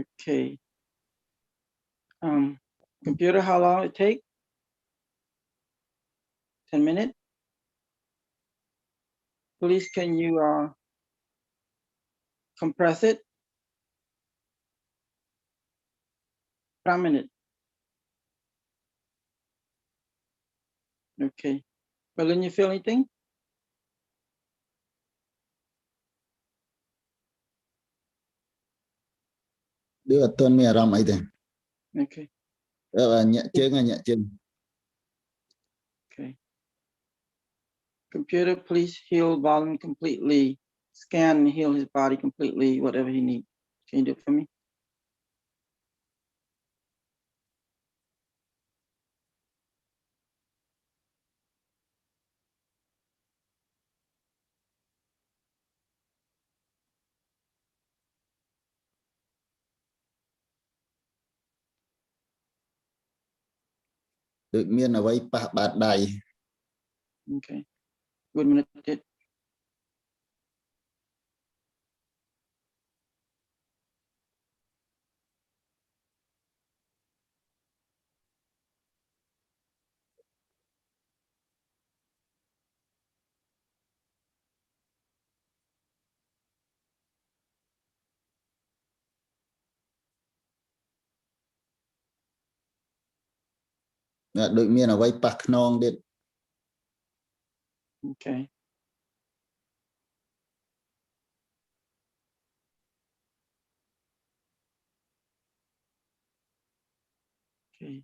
Okay. Computer, how long it take? 10 minutes. Please, can you compress it? 5 minutes. Okay. But when you feel anything?
ដូចអត់ទាន់មានអារម្មណ៍អីទេ
Okay.
ញាក់ជើង
Okay. Computer, please heal Volume completely. Scan and heal his body completely, whatever he needs. Can you do it for me?
Được miên ở vây pa bạt đầy.
Okay. 1 minute ទៀត
Được miên ở vây pa nong điện.
Okay. Okay.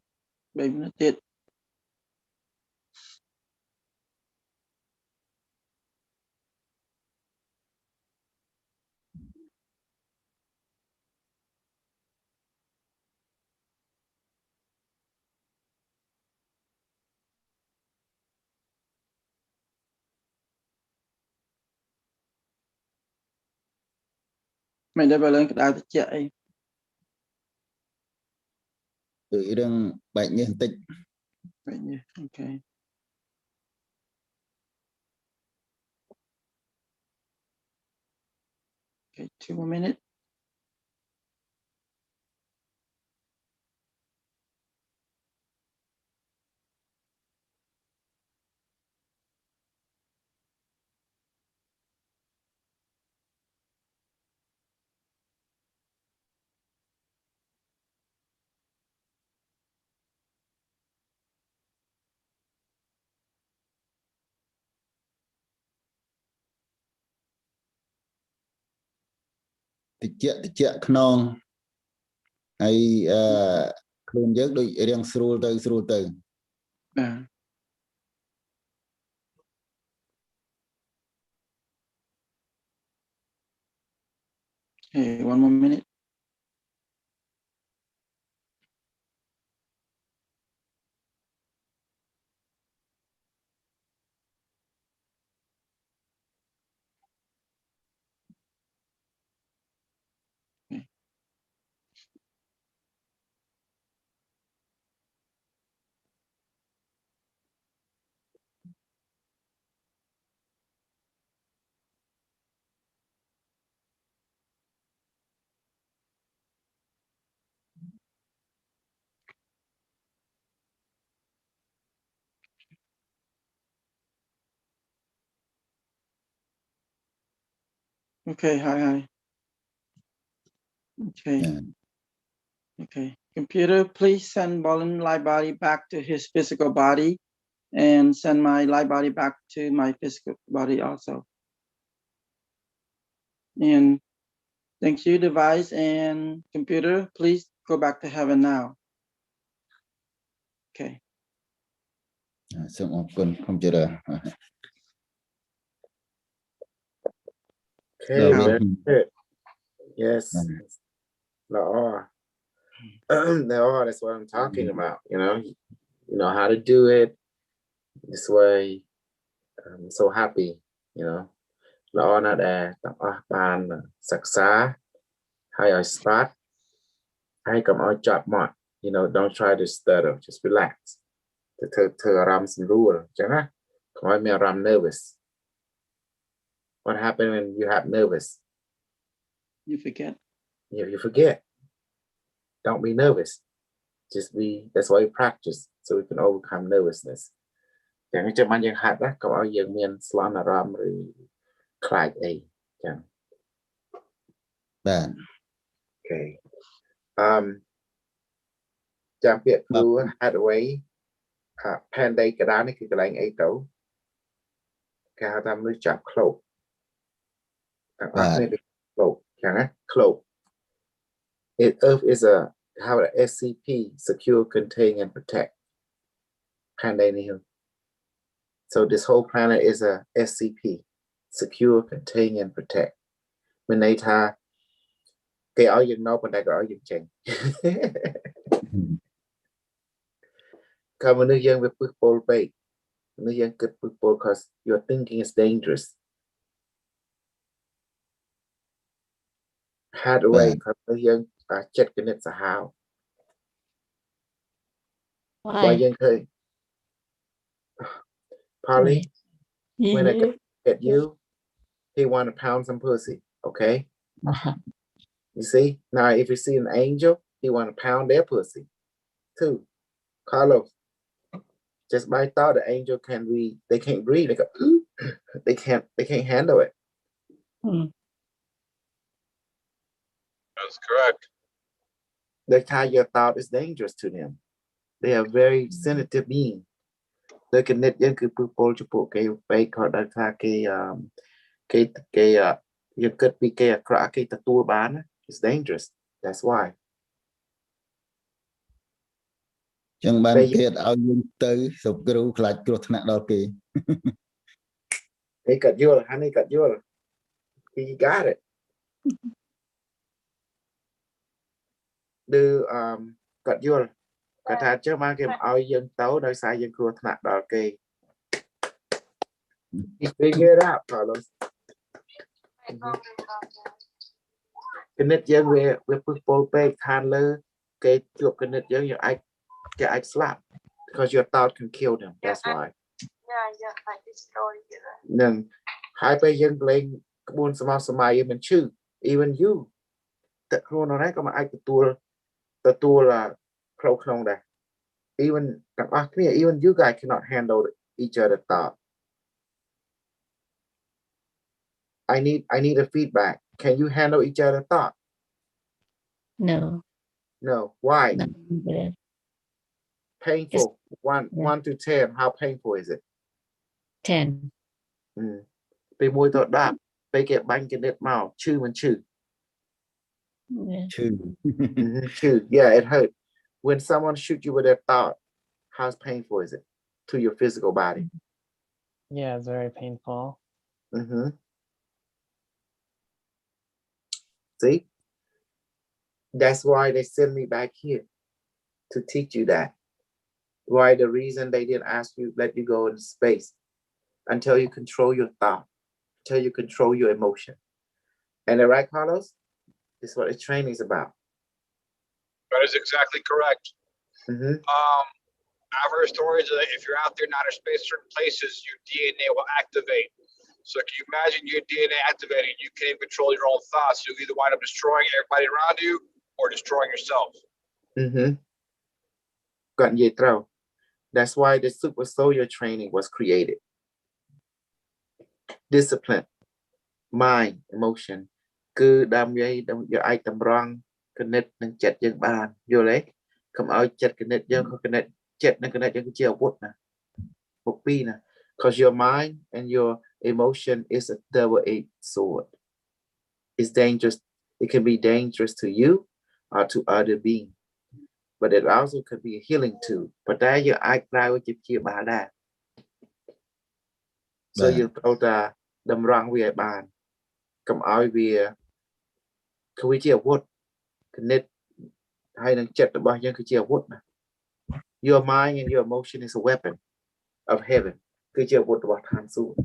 3 minute ទៀត មិនដែលបើឡើងក្តៅតិចអី
Được đang bệnh như tích.
បែបនេះ Okay. Okay, 2 more minutes.
Tích chẹ nong. Hay luôn giấc đôi riêng srul từ.
Dạ. Okay, 1 more minute. Okay, hi. Okay.
Yeah.
Okay. Computer, please send Bolin light body back to his physical body and send my light body back to my physical body also. And thank you, device and computer. Please go back to heaven now. Okay.
Xong một con computer.
Okay,
Rồi,
very
mình-
good. Yes. No. No, that's what I'm talking about. You know how to do it this way. I'm so happy. No, not there. Ban saksa. How I start. I come out job mod. Don't try to stutter. Just relax. To ram some rule. Come on, me ram nervous. What happened when you have nervous?
You forget.
You forget. Don't be nervous. Just be. That's why we practice, so we can overcome nervousness. อย่างนี้จะมันยังหัดนะก็เอาอย่างเมียนสลอนอารมณ์หรือคลายเองจัง
Bạn.
Okay. ចាំពាក្យគ្រូហាត់អ្វីផែនដីកដាលនេះគឺកន្លែងអីទៅគេហៅថាមនុស្សចាប់ឃ្លោកទាំងអស់គ្នាគឺឃ្លោកចឹងណាឃ្លោក Earth is a how a SCP secure contain and protect ផែនដីនេះ So this whole planet is a SCP secure contain and protect មានន័យថាគេឲ្យយើងនៅប៉ុន្តែក៏ឲ្យយើងចេញ ក៏មនុស្សយើងវាពឹសពលពេកមនុស្សយើងគិតពឹសពល because your thinking is dangerous had away ក៏មនុស្សយើងចិត្តគណិតសាហាវ
Why?
បើយើងឃើញ Polly, when I
Yeah.
get you, he want to pound some pussy. Okay.
Uh-huh.
You see? Now, if you see an angel, he want to pound their pussy too. Carlos, just by thought, the angel can read. They can't breathe. They go, they can't handle it.
Mm.
That's correct.
That's how your thought is dangerous to them. They are very sensitive beings. They can net dân cứ people cho bộ cái vậy họ đã tha cái you could be cái cái tour bán. It's dangerous. That's why.
Chẳng ban
Đây
thiệt ao dương tới sụp kêu lại chuột nặng đó kì.
they cut you, honey cut you. You got it. Đưa cut you. Cả thà chứ mà cái ao dân tấu đời sai dân cua nặng đó kì. Figure it out, Carlos. Cái nét dân về people pay than lơ cái chuột cái nét dân I slap because your thought can kill them. That's why.
Yeah, I destroy you.
Nâng hai bây dân lên buôn sơ mai mình chữ even you thật luôn nó đấy có mà ai the tour là khâu không đây even even you guys cannot handle each other thought. I need a feedback. Can you handle each other thought?
No.
No. Why?
No.
Painful.
Yeah.
1 to 10. How painful is it?
10.
ไปมวยตัวดาบไปเก็บบังกันเด็ดเมาชื่อมันชื่อ
Yeah.
ชื่อ yeah, it hurt when someone shoot you with their thought. How painful is it to your physical body?
Yeah, it's very painful.
See, that's why they send me back here to teach you that. Why the reason they didn't ask you, let you go into space until you control your thought, until you control your emotion. And right, Carlos? This is what the training is about.
That is exactly correct. I've heard stories that if you're out there in outer space, certain places, your DNA will activate. So can you imagine your DNA activating? You can't control your own thoughts. You'll either wind up destroying everybody around you or destroying yourself.
Got you throw. That's why the super soldier training was created. Discipline, mind, emotion. Cứ đam dây your ai tầm rong connectនឹងចិត្តយើងបានយល់ទេកុំឲ្យចិត្ត connect យើងក៏ connect ចិត្តនឹង connect យើងគឺជាអាវុធណាមុខពីរណា because your mind and your emotion is a double-edged sword. It's dangerous. It can be dangerous to you or to other beings, but it also could be a healing too. ប៉ុន្តែយើងអាចប្រើវាជាព្យាបាលដែរ so យើងត្រូវតែតម្រង់វាឲ្យបានកុំឲ្យវាគឺជាអាវុធ connect ហើយនឹងចិត្តរបស់យើងគឺជាអាវុធណា Your mind and your emotion is a weapon of heaven គឺជាអាវុធរបស់ឋានសួគ៌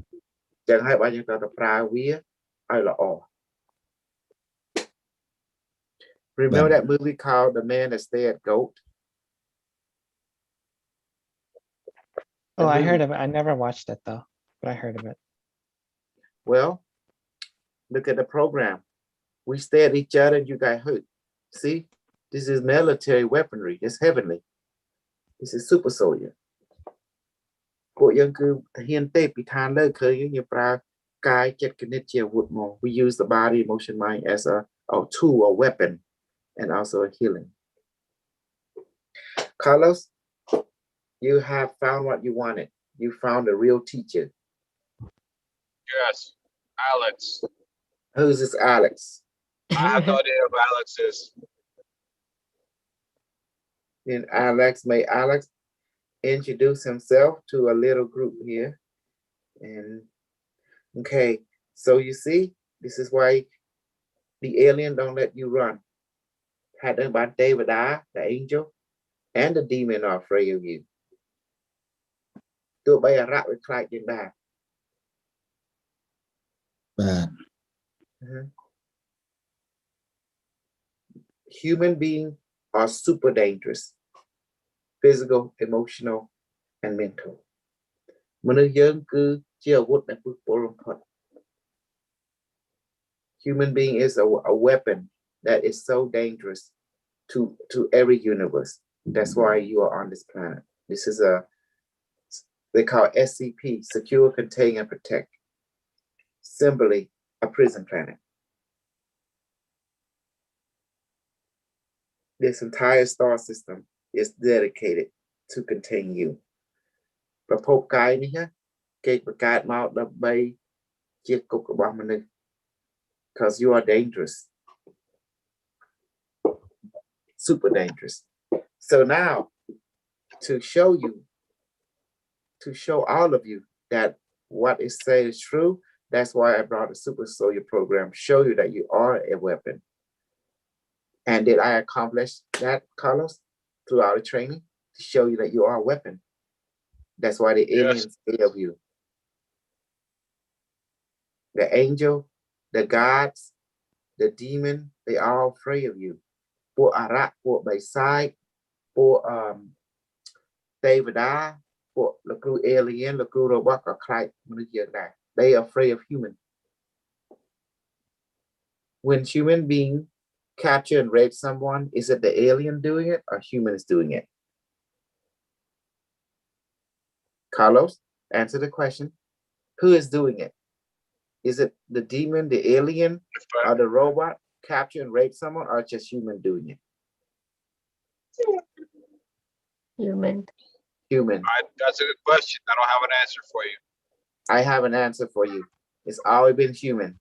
ចឹងហើយបើយើងត្រូវតែប្រើវាឲ្យល្អ Remember that movie called The Man That Stared at Goat?
Oh, I heard of it. I never watched it though, but I heard of it.
Well, look at the program. We stare at each other and you got hurt. See, this is military weaponry. It's heavenly. This is super soldier. ពួកយើងគឺហ៊ានទេពីឋានលើឃើញយើងប្រើកាយចិត្តគណិតជាអាវុធមក We use the body, emotion, mind as a tool, a weapon, and also a healing. Carlos, you have found what you wanted. You found a real teacher.
Yes, Alex.
Who's this Alex?
I have no idea who Alex is.
Then may Alex introduce himself to a little group here. And okay, so you see, this is why the alien don't let you run. Had about David, the angel, and the demon are afraid of you. Do it by a rat with Clyde in that. Human beings are super dangerous, physical, emotional, and mental. មនុស្សយើងគឺជាអាវុធដែលពុះពលបំផុត Human being is a weapon that is so dangerous to every universe. That's why you are on this planet. This is they call SCP, secure, contain, and protect. Simply a prison planet. This entire star system is dedicated to contain you. ប្រភពកាយនេះគេបង្កើតមកដើម្បីជាគុករបស់មនុស្ស because you are dangerous. Super dangerous. So now to show all of you that what is said is true, that's why I brought a super soldier program, show you that you are a weapon. And did I accomplish that, Carlos, throughout the training? To show you that you are a weapon. That's why the aliens fear of you. The angel, the gods, the demon, they are all afraid of you. For Arak, for Bayside, for Devada, for the crew alien, the crew robot, or they are afraid of human. When human being capture and rape someone, is it the alien doing it or humans doing it? Carlos, answer the question. Who is doing it? Is it the demon, the alien, or the robot capture and rape someone, or just human doing it?
Human.
Human.
That's a good question. I don't have an answer for you.
I have an answer for you. It's always been human.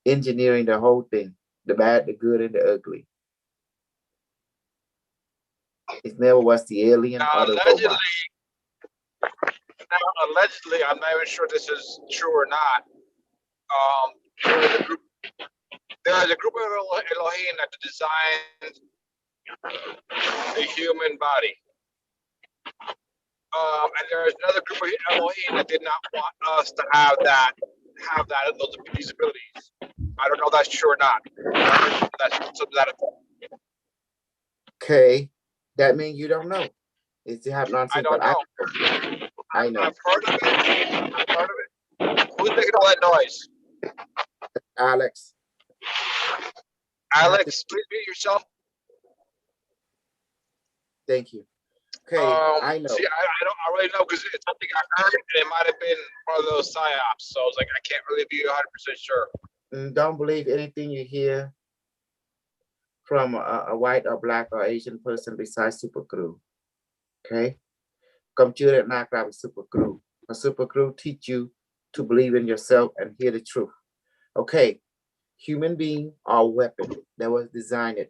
Engineering the whole thing, the bad, the good, and the ugly. It never was the alien
Now,
or the robot.
Allegedly, I'm not even sure this is true or not. There is a group of Elohim that designed the human body. And there's another group of Elohim that did not want us to have these abilities. I don't know if that's true or not. That's something that.
Okay, that means you don't know. It's you have nonsense.
I don't know.
I know.
I've heard of it. Who's making all that noise?
Alex.
Alex, please mute yourself.
Thank you. Okay, I know.
See, I really know because it's something I heard, and it might have been one of those psyops. So I was like, I can't really be 100% sure.
Don't believe anything you hear from a white or black or Asian person besides super crew. Okay, come to it not grab a super crew. A super crew teach you to believe in yourself and hear the truth. Okay, human being are a weapon that was designed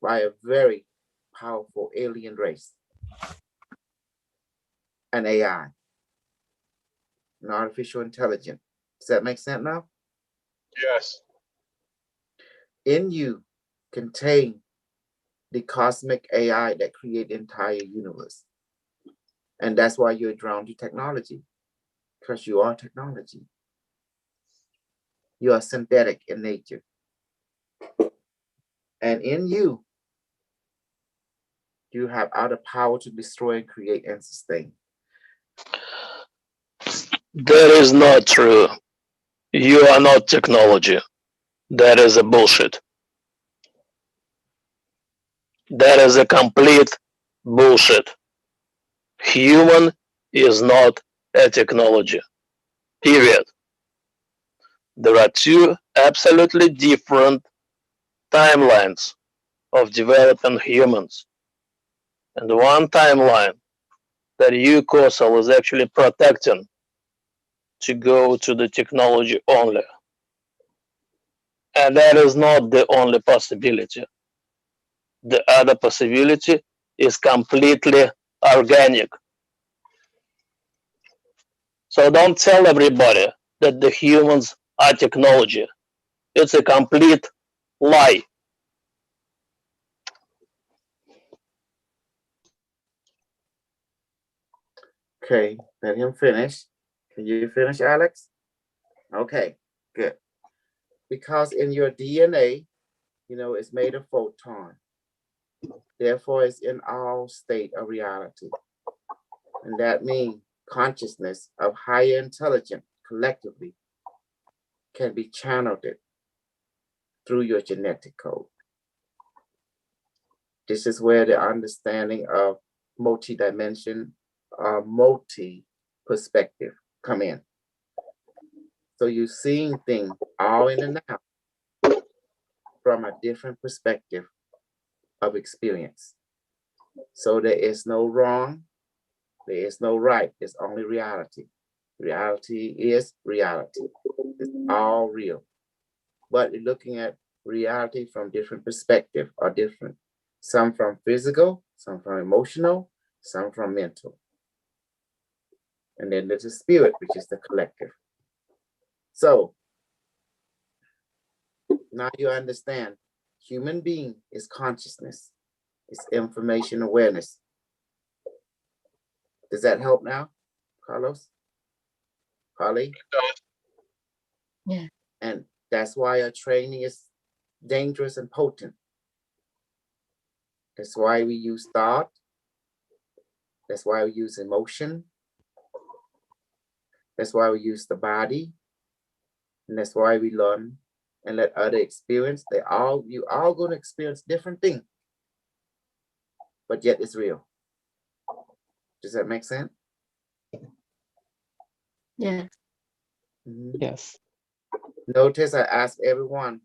by a very powerful alien race, an AI, an artificial intelligence. Does that make sense now?
Yes.
In you contain the cosmic AI that create the entire universe. And that's why you're drawn to technology, because you are technology. You are synthetic in nature. And in you, you have all the power to destroy and create and sustain.
That is not true. You are not technology. That is a bullshit. That is a complete bullshit. Human is not a technology. Period. There are two absolutely different timelines of developing humans. And one timeline that you, Kosal, is actually protecting to go to the technology only. And that is not the only possibility. The other possibility is completely organic. So don't tell everybody that the humans are technology. It's a complete lie.
Okay, let him finish. Can you finish, Alex? Okay, good. Because in your DNA, it's made of photon. Therefore, it's in all state of reality. And that means consciousness of higher intelligence collectively can be channeled through your genetic code. This is where the understanding of multi-dimension or multi-perspective come in. So you're seeing things all in the now from a different perspective of experience. So there is no wrong, there is no right, it's only reality. Reality is reality. It's all real. But you're looking at reality from different perspectives or different. Some from physical, some from emotional, some from mental. And then there's a spirit, which is the collective. So now you understand, human being is consciousness. It's information awareness. Does that help now, Carlos? Holly?
Yeah.
And that's why our training is dangerous and potent. That's why we use thought. That's why we use emotion. That's why we use the body. And that's why we learn and let other experience. You all going to experience different things, but yet it's real. Does that make sense?
Yeah.
Yes.
Notice I asked everyone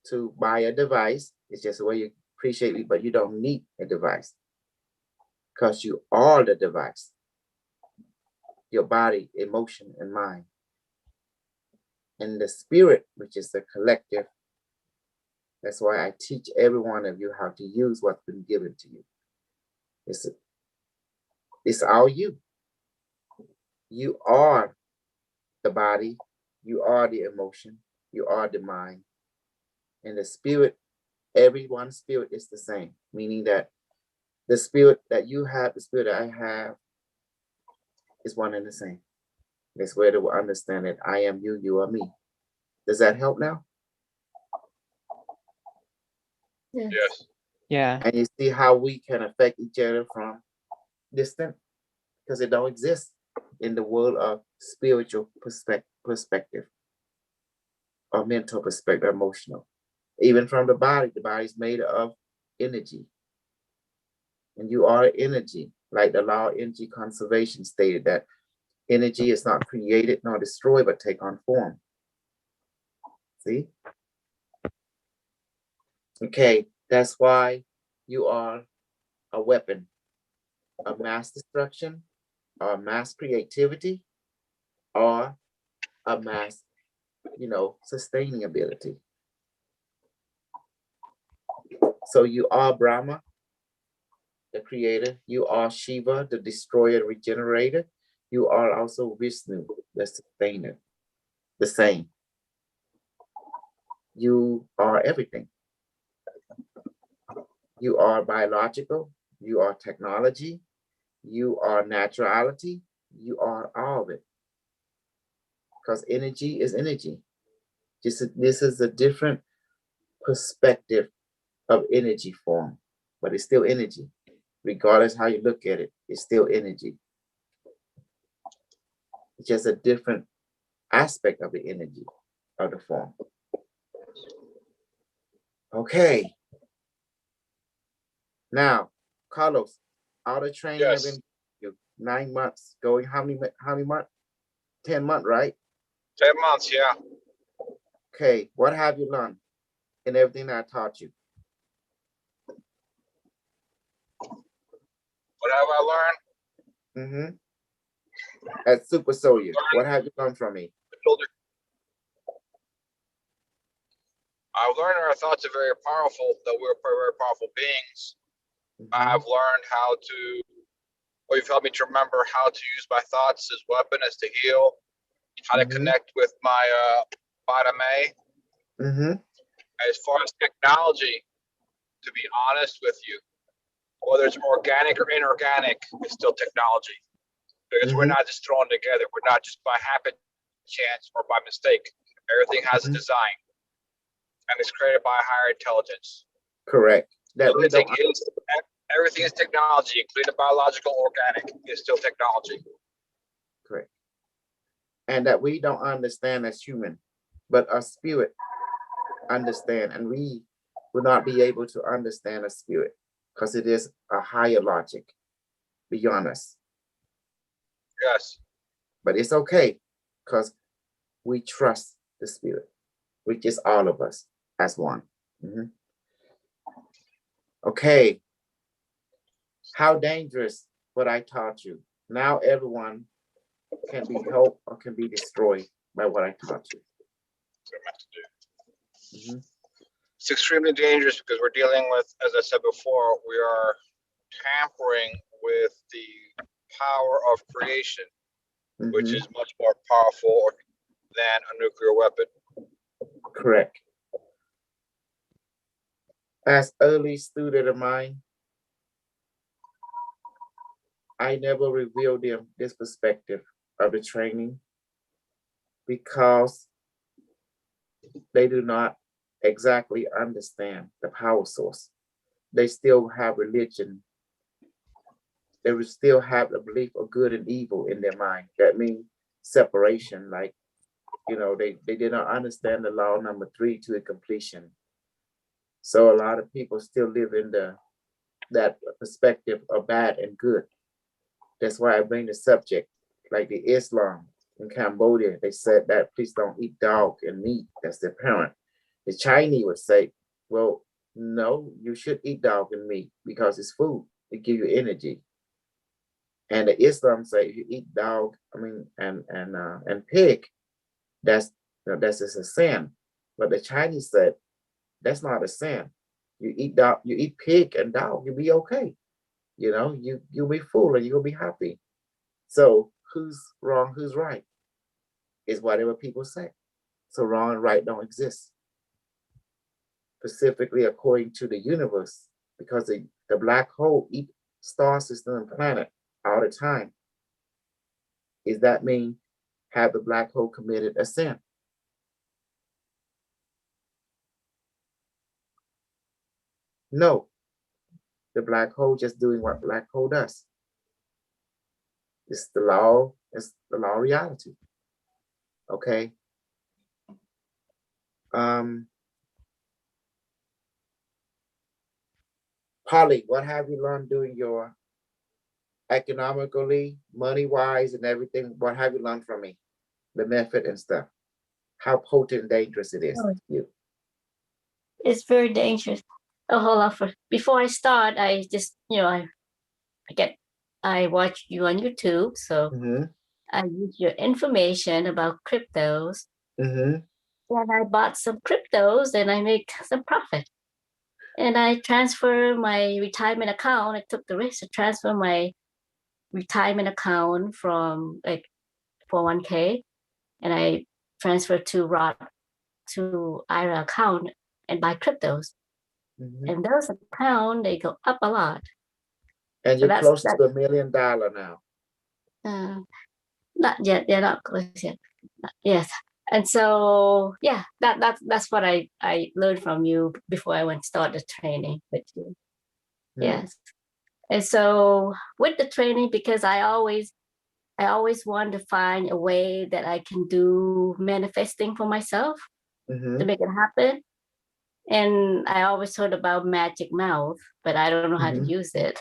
to buy a device. It's just a way you appreciate me, but you don't need a device because you are the device. Your body, emotion, and mind. And the spirit, which is the collective. That's why I teach every one of you how to use what's been given to you. It's all you. You are the body. You are the emotion. You are the mind. And the spirit, everyone's spirit is the same, meaning that the spirit that you have, the spirit that I have, is one and the same. That's where they will understand that I am you, you are me. Does that help now?
Yes.
Yeah.
And you see how we can affect each other from distant, because it don't exist in the world of spiritual perspective or mental perspective, emotional. Even from the body is made of energy. And you are energy, like the law of energy conservation stated that energy is not created nor destroyed, but take on form. See? Okay, that's why you are a weapon of mass destruction or mass creativity or a mass, sustaining ability. So you are Brahma, the creator. You are Shiva, the destroyer, regenerator. You are also Vishnu, the sustainer. The same. You are everything. You are biological. You are technology. You are naturality. You are all of it. Because energy is energy. This is a different perspective of energy form, but it's still energy. Regardless how you look at it, it's still energy. It's just a different aspect of the energy of the form. Okay. Now, Carlos, all the training have been 9 months going. How many months? 10 months, right?
10 months, yeah.
Okay, what have you learned in everything that I taught you?
What have I learned?
At Super Soldier, what have you learned from me?
I've learned our thoughts are very powerful, that we're very powerful beings. I have learned you've helped me to remember how to use my thoughts as weapon, as to heal, how to connect with my bottom A. As far as technology, to be honest with you, whether it's organic or inorganic, it's still technology. Because we're not just thrown together. We're not just by happen chance or by mistake. Everything has a design. And it's created by a higher intelligence.
Correct. That
everything everything is technology, including the biological, organic, is still technology.
Correct. And that we don't understand as human, but our spirit understand, and we will not be able to understand a spirit because it is a higher logic beyond us.
Yes.
But it's okay because we trust the spirit, which is all of us as one. Mhm. Okay. How dangerous what I taught you. Now everyone can be helped or can be destroyed by what I taught you.
That's what I'm meant to do.
Mhm.
It's extremely dangerous because we're dealing with, as I said before, we are tampering with the power of creation, which
Mhm.
is much more powerful than a nuclear weapon.
Correct. As early student of mine, I never revealed them this perspective of the training because they do not exactly understand the power source. They still have religion. They will still have the belief of good and evil in their mind. That means separation, like, you know, they did not understand the law number 3 to a completion. So a lot of people still live in that perspective of bad and good. That's why I bring the subject, like the Islam in Cambodia, they said that please don't eat dog and meat. That's their parent. The Chinese would say, well, no, you should eat dog and meat because it's food. It gives you energy. And the Islam say if you eat dog, and pig, that's that's just a sin. But the Chinese said that's not a sin. You eat dog, you eat pig and dog, you'll be okay. You know, you'll be full and you'll be happy. So who's wrong, who's right? Is whatever people say. So wrong and right don't exist. Specifically according to the universe, because the black hole eat star system and planet all the time. Does that mean have the black hole committed a sin? No. The black hole just doing what black hole does. It's the law of reality. Okay. Polly, what have you learned doing your economically, money-wise and everything? What have you learned from me? The method and stuff. How potent and dangerous it is to you.
It's very dangerous. Oh, hold on. Before I start, I just, I watch you on YouTube. So I use your information about cryptos. And I bought some cryptos and I make some profit. And I transfer my retirement account. I took the risk to transfer my retirement account from like 401k, and I transferred to Roth to IRA account and buy cryptos. And those accounts, they go up a lot.
And
So
you're close to $1 million now.
Not yet. They're not close yet. Yes. And so, yeah, that's what I learned from you before I went start the training with you. Yes. And so with the training, because I always want to find a way that I can do manifesting for myself to make it happen. And I always heard about magic mouth, but I don't know how to use it.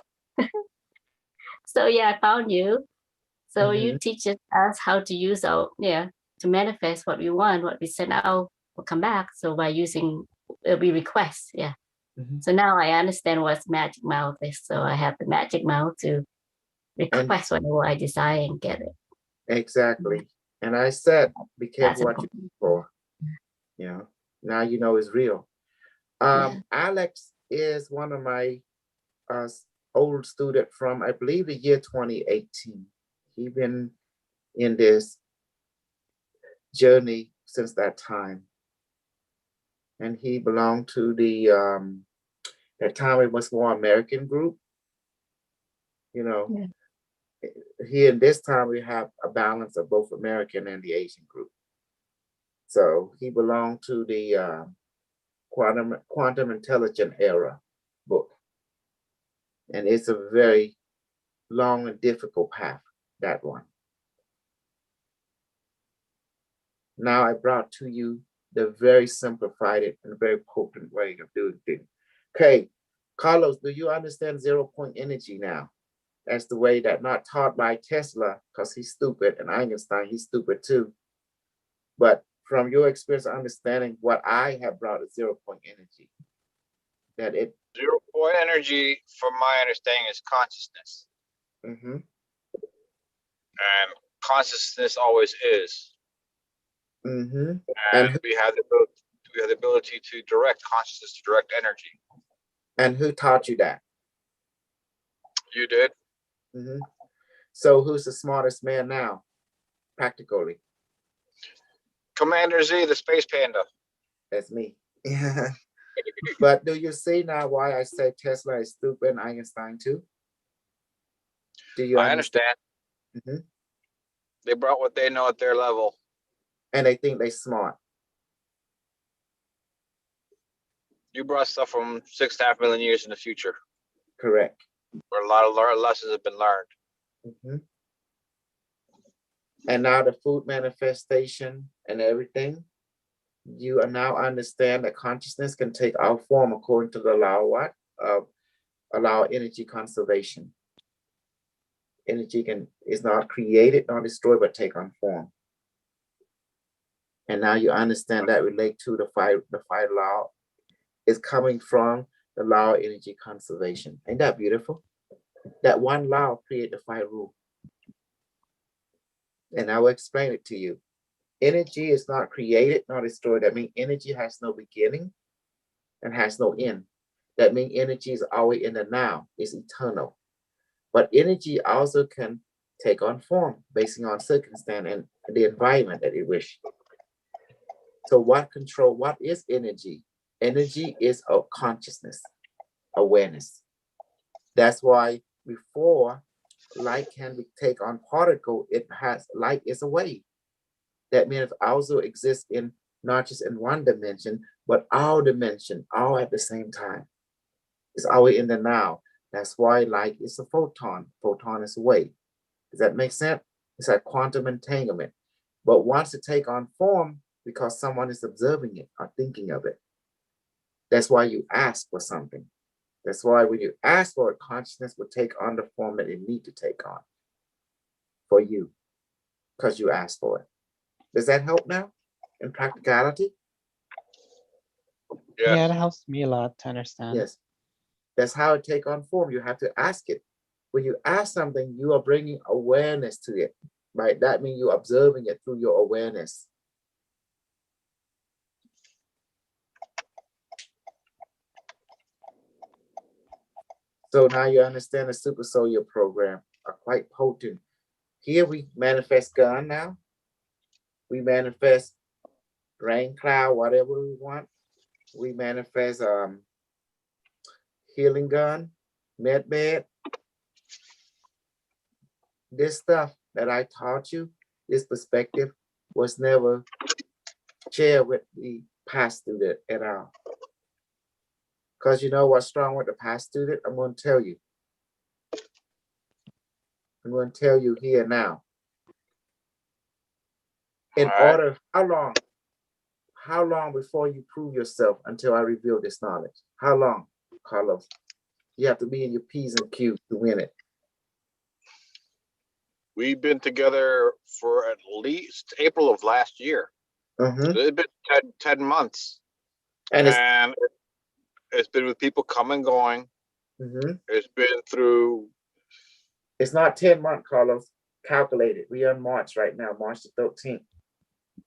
So yeah, I found you. So you teach us how to use to manifest what we want, what we send out will come back. So by using, we request. Yeah. So now I understand what magic mouth is. So I have the magic mouth to request whatever I desire and get it.
Exactly. And I said, be careful what you look for. You know, now you know it's real. Alex is one of my old student from, I believe, the year 2018. He's been in this journey since that time. And he belonged to the, that time it was more American group. You know, here in this time we have a balance of both American and the Asian group. So he belonged to the quantum intelligent era book. And it's a very long and difficult path, that one. Now I brought to you the very simplified and very potent way of doing things. Okay, Carlos, do you understand 0-point energy now? That's the way that not taught by Tesla, because he's stupid, and Einstein, he's stupid too. But from your experience, understanding what I have brought is 0-point energy. That it
0-point energy, from my understanding, is consciousness.
Mm-hmm.
And consciousness always is.
Mm-hmm.
And we have the ability to direct consciousness, to direct energy.
And who taught you that?
You did.
Mm-hmm. So who's the smartest man now, practically?
Commander Z, the space panda.
That's me. Yeah. But do you see now why I say Tesla is stupid and Einstein too? Do you
understand?
Mm-hmm.
They brought what they know at their level.
And they think they're smart.
You brought stuff from 6.5 million years in the future.
Correct.
Where a lot of lessons have been learned.
Mm-hmm. And now the food manifestation and everything, you are now understand that consciousness can take our form according to the law of what? Allow energy conservation. Energy is not created nor destroyed, but take on form. And now you understand that relate to the five law is coming from the law of energy conservation. Ain't that beautiful? That one law create the 5 rule. And I will explain it to you. Energy is not created nor destroyed. That means energy has no beginning and has no end. That means energy is always in the now, is eternal. But energy also can take on form based on circumstance and the environment that it wish. So what is energy? Energy is a consciousness, awareness. That's why before light can take on particle, light is a wave. That means it also exists in not just in one dimension, but all dimension, all at the same time. It's always in the now. That's why light is a photon. Photon is a wave. Does that make sense? It's like quantum entanglement. But once it take on form, because someone is observing it or thinking of it, that's why you ask for something. That's why when you ask for it, consciousness will take on the form that it need to take on for you, because you asked for it. Does that help now in practicality?
Yes.
Yeah, it helps me a lot to understand.
Yes. That's how it take on form. You have to ask it. When you ask something, you are bringing awareness to it, right? That means you're observing it through your awareness. So now you understand the super solar program are quite potent. Here we manifest gun now. We manifest rain cloud, whatever we want. We manifest healing gun, medbed. This stuff that I taught you, this perspective was never shared with the past student at all. Because you know what's wrong with the past student? I'm going to tell you. I'm going to tell you here now. In order, how long before you prove yourself until I reveal this knowledge? How long, Carlos? You have to be in your P's and Q's to win it.
We've been together for at least April of last year.
Mm-hmm.
So it's been 10 months.
And
it's been with people come and going.
Mm-hmm.
It's been through.
It's not 10 months, Carlos. Calculated. We are in March right now, March the 13th.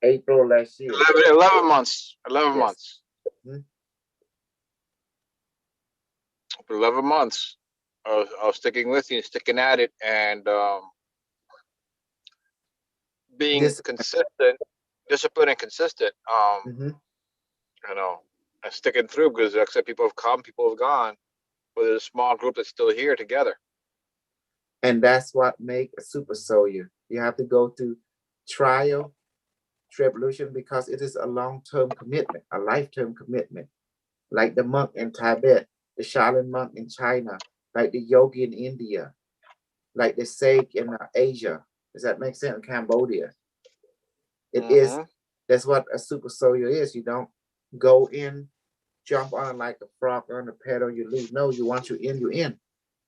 April last year.
11 months. 11
Yes.
months.
Mm-hmm.
11 months. I was sticking with you, sticking at it, and being consistent, disciplined and consistent.
Mm-hmm.
You know, and sticking through, because like I said, people have come, people have gone, but there's a small group that's still here together.
And that's what makes a super soldier. You have to go through trial, tribulation, because it is a long-term commitment, a lifetime commitment. Like the monk in Tibet, the Shaolin monk in China, like the yogi in India, like the Sikh in Asia. Does that make sense? In Cambodia. It is, that's what a super soldier is. You don't go in, jump on like a frog on the pedal, you leave. No, you want you in, you in.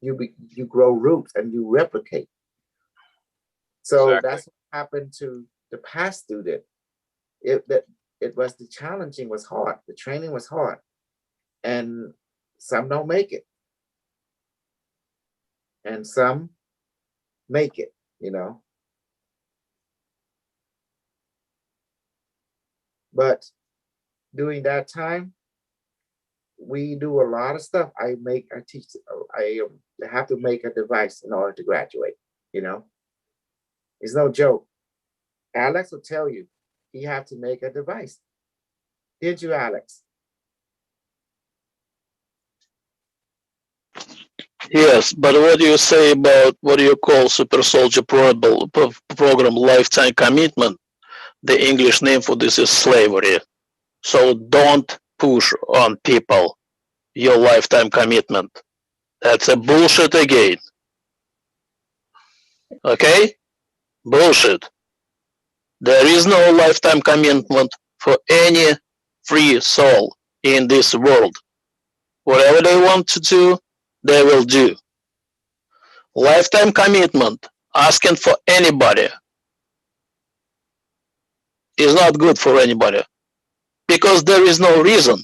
You grow roots and you replicate. So that's what happened to the past student. It was the challenging was hard. The training was hard. And some don't make it. And some make it, you know. But during that time, we do a lot of stuff. I teach, I have to make a device in order to graduate, you know. It's no joke. Alex will tell you, he have to make a device. Did you, Alex?
Yes, but what do you say about what do you call Super Soldier program lifetime commitment? The English name for this is slavery. So don't push on people your lifetime commitment. That's a bullshit again. Okay? Bullshit. There is no lifetime commitment for any free soul in this world. Whatever they want to do, they will do. Lifetime commitment, asking for anybody, is not good for anybody, because there is no reason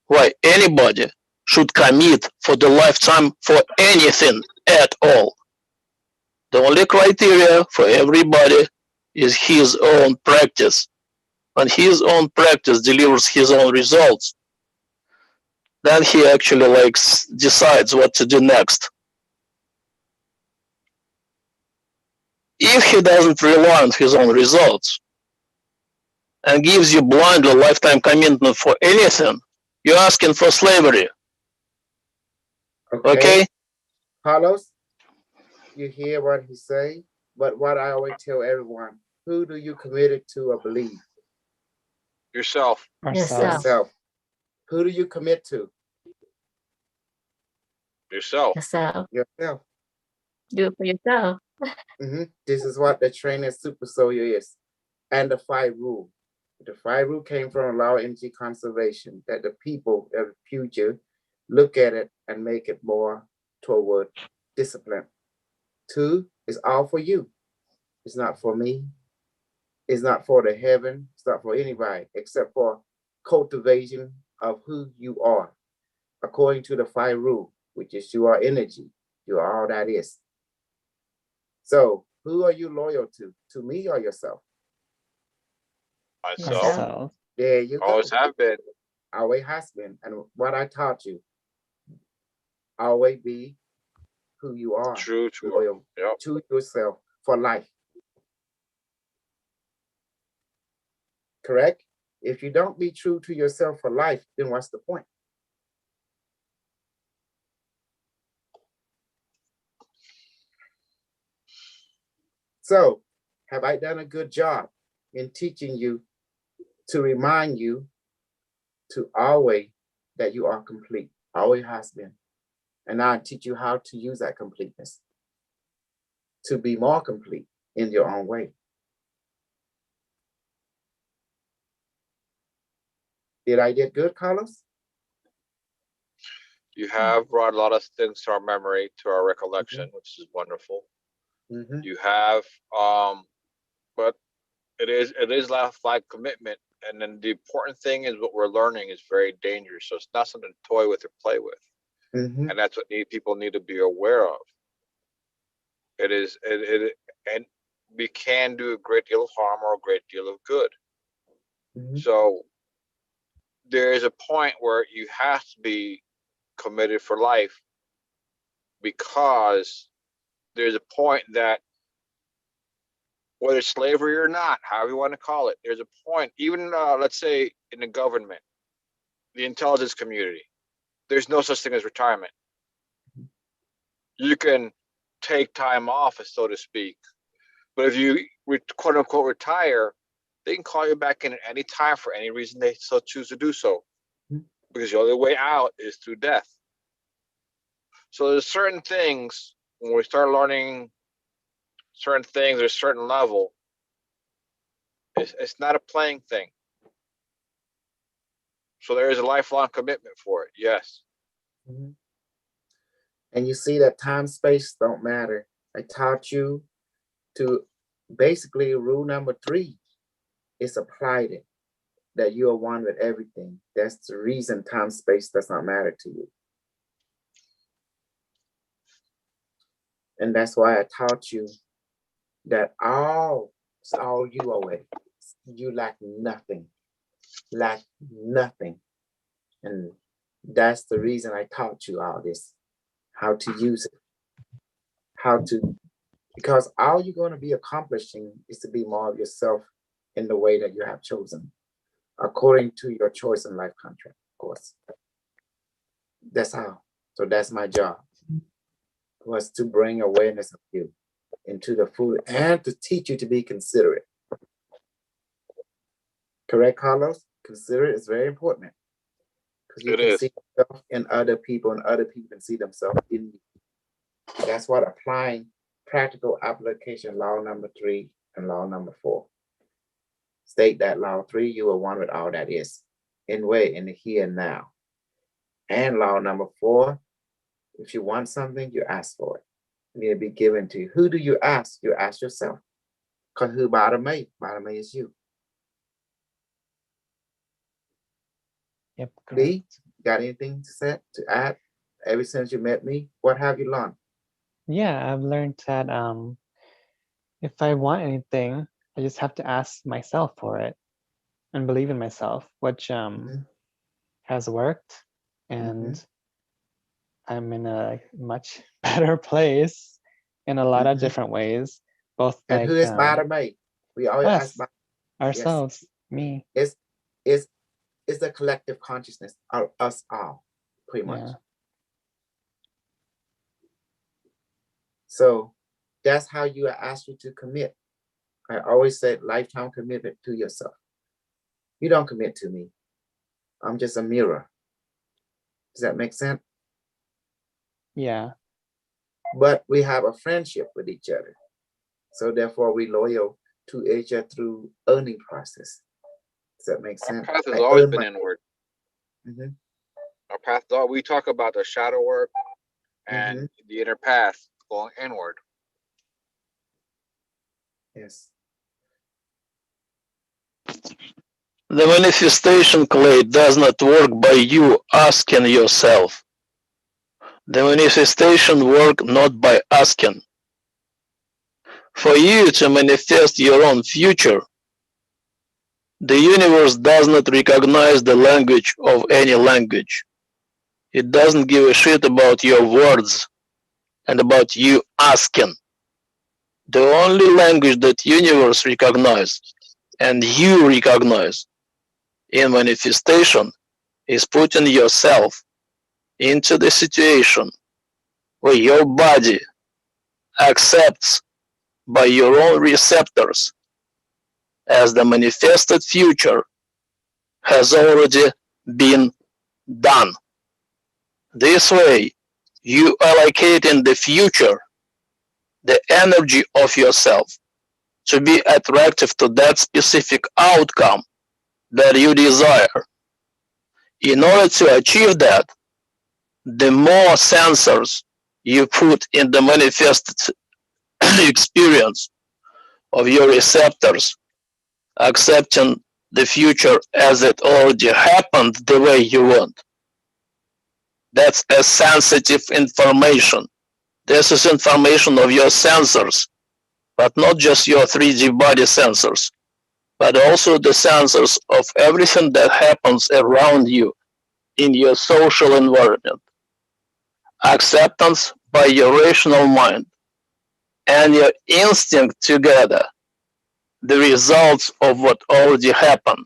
why anybody should commit for the lifetime for anything at all. The only criteria for everybody is his own practice. When his own practice delivers his own results, then he actually decides what to do next. If he doesn't rely on his own results and gives you blindly lifetime commitment for anything, you're asking for slavery. Okay?
Carlos, you hear what he say? But what I always tell everyone, who do you commit it to or believe?
Yourself.
Yourself. Who do you commit to?
Yourself.
Yourself.
Do it for yourself.
This is what the trainer super soldier is. And the 5 rule. The 5 rule came from allow energy conservation, that the people of the future look at it and make it more toward discipline. 2 is all for you. It's not for me. It's not for the heaven. It's not for anybody except for cultivation of who you are, according to the 5 rule, which is you are energy. You are all that is. So who are you loyal to? To me or yourself?
Myself.
There you go.
Always have been.
Always has been. And what I taught you, always be who you are.
True.
Loyal to yourself for life. Correct? If you don't be true to yourself for life, then what's the point? So, have I done a good job in teaching you to remind you to always that you are complete? Always has been. And now I teach you how to use that completeness to be more complete in your own way. Did I get good, Carlos?
You have brought a lot of things to our memory, to our recollection, which is wonderful. You have, but it is life commitment. And then the important thing is what we're learning is very dangerous. So it's not something to toy with or play with. And that's what people need to be aware of. And we can do a great deal of harm or a great deal of good. So there is a point where you have to be committed for life, because there's a point that, whether it's slavery or not, however you want to call it, there's a point, even let's say in the government, the intelligence community, there's no such thing as retirement. You can take time off, so to speak, but if you quote unquote retire, they can call you back in at any time for any reason they so choose to do so, because the only way out is through death. So there's certain things when we start learning certain things at a certain level, it's not a playing thing. So there is a lifelong commitment for it. Yes.
Mhm. And you see that time, space don't matter. I taught you to basically rule number 3 is applied it, that you are one with everything. That's the reason time, space does not matter to you. And that's why I taught you that it's all you already. You lack nothing, And that's the reason I taught you all this, how to use it, because all you're going to be accomplishing is to be more of yourself in the way that you have chosen, according to your choice in life contract, of course. That's how. So that's my job, was to bring awareness of you into the food and to teach you to be considerate. Correct, Carlos? Considerate is very important, because you can see yourself in other people and other people can see themselves in you. That's what applying practical application law number 3 and law number 4. State that law 3, you are one with all that is, in the here and now. And law number 4, if you want something, you ask for it. It need to be given to you. Who do you ask? You ask yourself. Because who Badame? Badame is you.
Yep.
B, got anything to say, to add? Ever since you met me, what have you learned?
Yeah, I've learned that if I want anything, I just have to ask myself for it and believe in myself, which has worked, and I'm in a much better place in a lot of different ways. Both
and
like
who is Badame? We always ask about
ourselves, me.
It's the collective consciousness of us all, pretty much.
Yeah.
So that's how you are asked you to commit. I always said lifetime commitment to yourself. You don't commit to me. I'm just a mirror. Does that make sense?
Yeah.
But we have a friendship with each other. So therefore we loyal to each other through earning process. Does that make sense?
Our path has always been inward. Our path, we talk about the shadow work and the inner path going inward.
Yes.
The manifestation, Clay, does not work by you asking yourself. The manifestation works not by asking. For you to manifest your own future, the universe does not recognize the language of any language. It doesn't give a shit about your words and about you asking. The only language that universe recognizes and you recognize in manifestation is putting yourself into the situation where your body accepts by your own receptors as the manifested future has already been done. This way, you allocate in the future the energy of yourself to be attractive to that specific outcome that you desire. In order to achieve that, the more sensors you put in the manifested experience of your receptors, accepting the future as it already happened the way you want. That's a sensitive information. This is information of your sensors, but not just your 3D body sensors, but also the sensors of everything that happens around you in your social environment. Acceptance by your rational mind and your instinct together, the results of what already happened.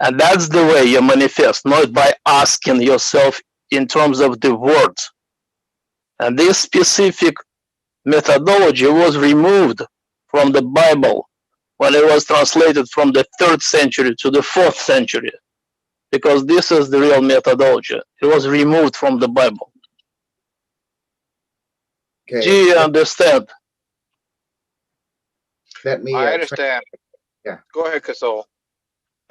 And that's the way you manifest, not by asking yourself in terms of the words. And this specific methodology was removed from the Bible when it was translated from the 3rd century to the 4th century, because this is the real methodology. It was removed from the Bible.
Okay.
Do you understand?
Let me.
I understand.
Yeah.
Go ahead, Kasol.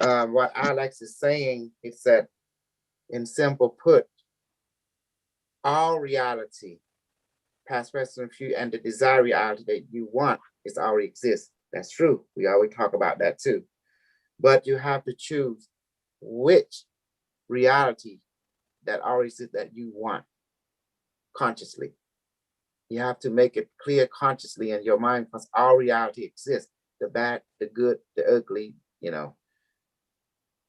What Alex is saying is that, in simple put, all reality, past, present, and future, and the desired reality that you want is already exists. That's true. We always talk about that too. But you have to choose which reality that already exists that you want consciously. You have to make it clear consciously in your mind, because all reality exists, the bad, the good, the ugly, you know.